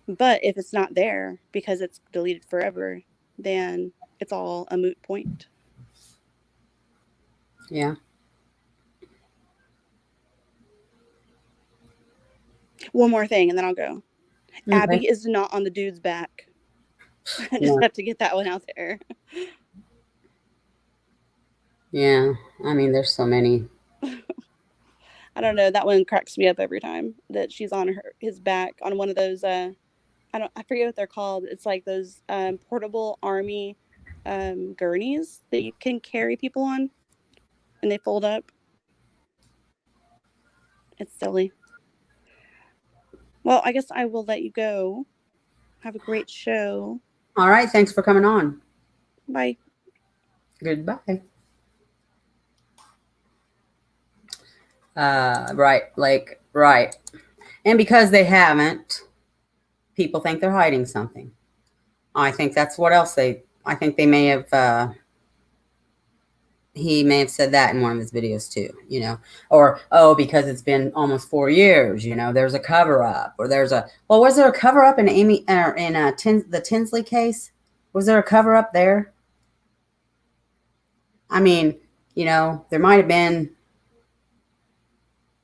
But if it's not there because it's deleted forever, then it's all a moot point. Yeah. One more thing, and then I'll go. Okay. Abby is not on the dude's back. I just have to get that one out there. Yeah. I mean, there's so many. I don't know. That one cracks me up every time that she's on his back on one of those. I forget what they're called. It's like those portable army gurneys that you can carry people on, and they fold up. It's silly. Well, I guess I will let you go. Have a great show. All right. Thanks for coming on. Bye. Goodbye. Right. And because they haven't, people think they're hiding something. I think that's what else I think they may have, he may have said that in one of his videos too, or, because it's been almost 4 years, there's a cover up, or was there a cover up in the Tinsley case? Was there a cover up there? I mean, there might have been,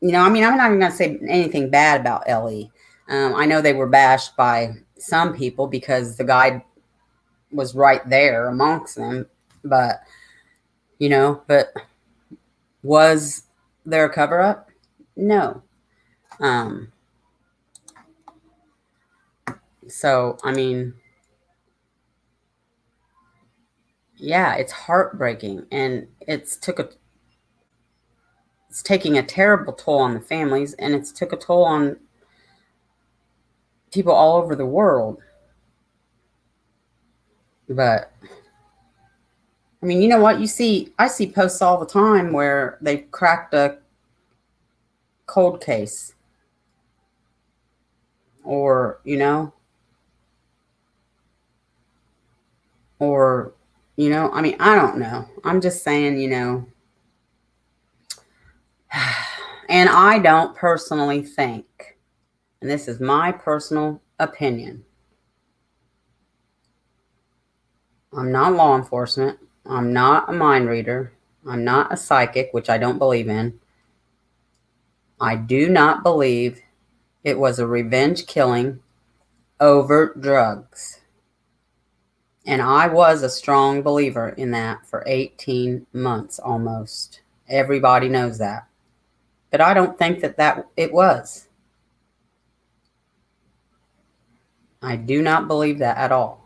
I'm not even going to say anything bad about LE. I know they were bashed by some people because the guy was right there amongst them, but was there a cover up? No. So, I mean, yeah, it's heartbreaking, and it's taking a terrible toll on the families, and it's took a toll on people all over the world. But I mean, you know what? I see posts all the time where they've cracked a cold case, or, I mean, I don't know. I'm just saying, and I don't personally think, and this is my personal opinion, I'm not law enforcement. I'm not a mind reader. I'm not a psychic, which I don't believe in. I do not believe it was a revenge killing over drugs. And I was a strong believer in that for 18 months almost. Everybody knows that. But I don't think that it was. I do not believe that at all.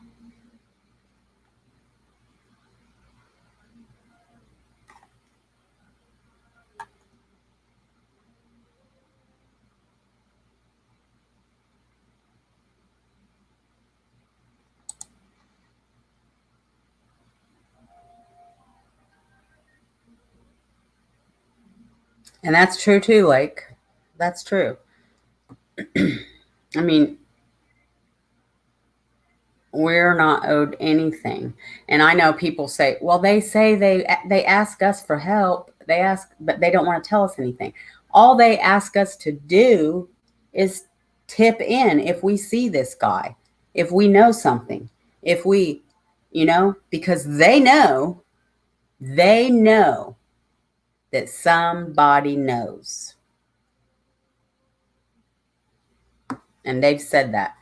And that's true too, Lake. That's true. I mean, we're not owed anything. And I know people say, well, they say they ask us for help. They ask, but they don't want to tell us anything. All they ask us to do is tip in if we see this guy, if we know something, if we, because they know that somebody knows. And they've said that.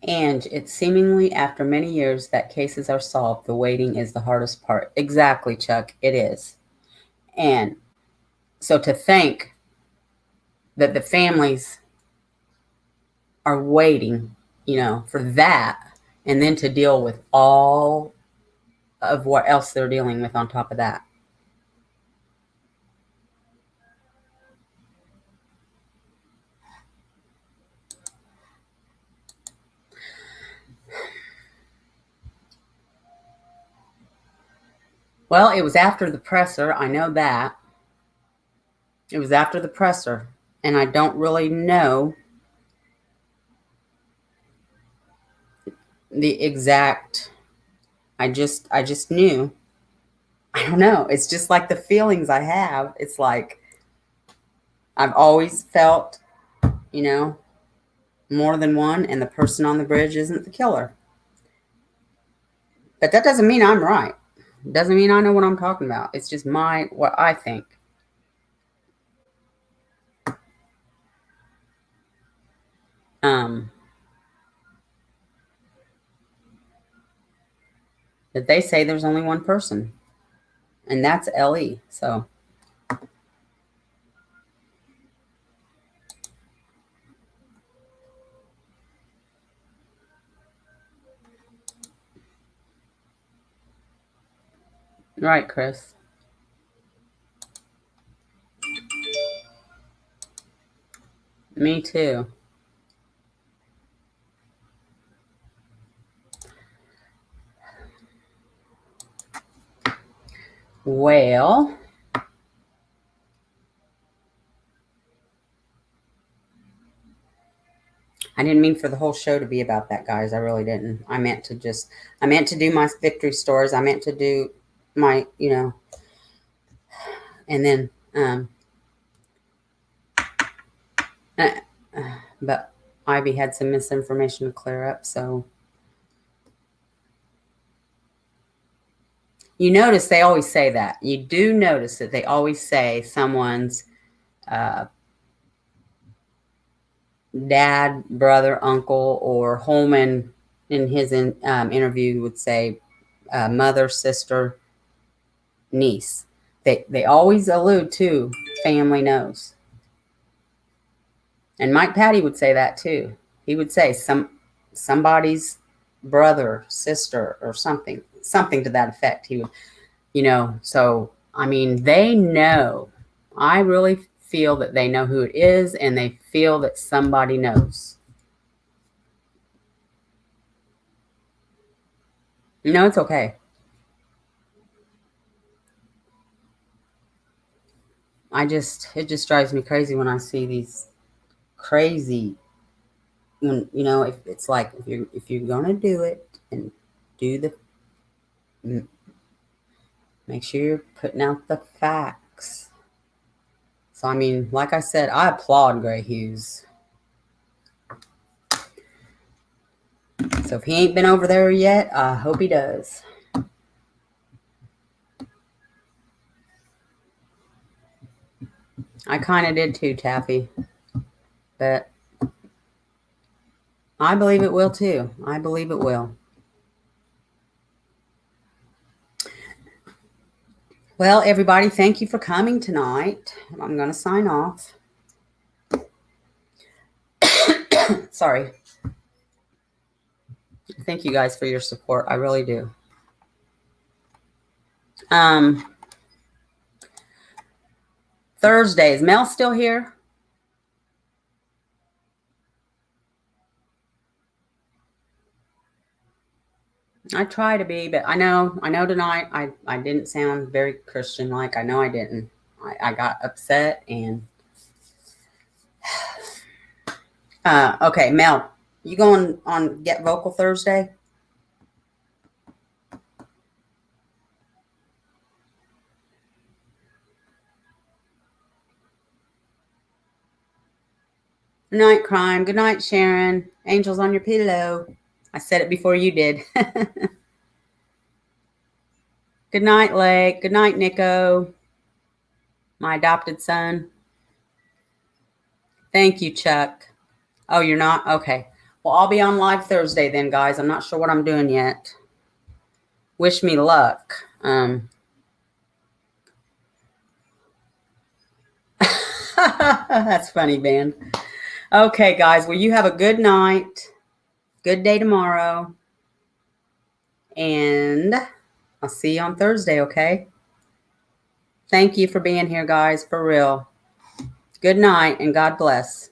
And it's seemingly after many years that cases are solved. The waiting is the hardest part. Exactly, Chuck. It is. And so to think that the families are waiting, for that, and then to deal with all of what else they're dealing with on top of that. Well, it was after the presser. I know that. It was after the presser. And I don't really know the exact. I just knew. I don't know. It's just like the feelings I have. It's like I've always felt, more than one, and the person on the bridge isn't the killer. But that doesn't mean I'm right. It doesn't mean I know what I'm talking about. It's just what I think. That they say there's only one person, and that's Ellie. So right, Chris. Me too. Well, I didn't mean for the whole show to be about that, guys. I really didn't. I meant to do my victory stories. I meant to do my, and then, but Ivy had some misinformation to clear up. So you notice they always say that. You do notice that they always say someone's dad, brother, uncle, or Holman in his interview would say mother, sister, niece. They always allude to family knows. And Mike Patty would say that too. He would say somebody's brother, sister, or something to that effect. He would, so I mean, they know. I really feel that they know who it is, and they feel that somebody knows. No, it's okay. It just drives me crazy when I see these crazy, if it's like, if you're going to do it, and make sure you're putting out the facts. So, I mean, like I said, I applaud Gray Hughes. So if he ain't been over there yet, I hope he does. I kind of did too, Taffy. But I believe it will too. I believe it will. Well, everybody, thank you for coming tonight. I'm going to sign off. Sorry. Thank you guys for your support. I really do. Thursday. Is Mel still here? I try to be, but I know tonight I didn't sound very Christian like. I know I didn't. I got upset and okay, Mel, you going on Get Vocal Thursday? Good night, Crime. Good night, Sharon. Angels on your pillow. I said it before you did. Good night, Lake. Good night, Nico. My adopted son. Thank you, Chuck. Oh, you're not? Okay. Well, I'll be on live Thursday then, guys. I'm not sure what I'm doing yet. Wish me luck. That's funny, man. Okay, guys. Well, you have a good night. Good day tomorrow. And I'll see you on Thursday, okay? Thank you for being here, guys. For real. Good night and God bless.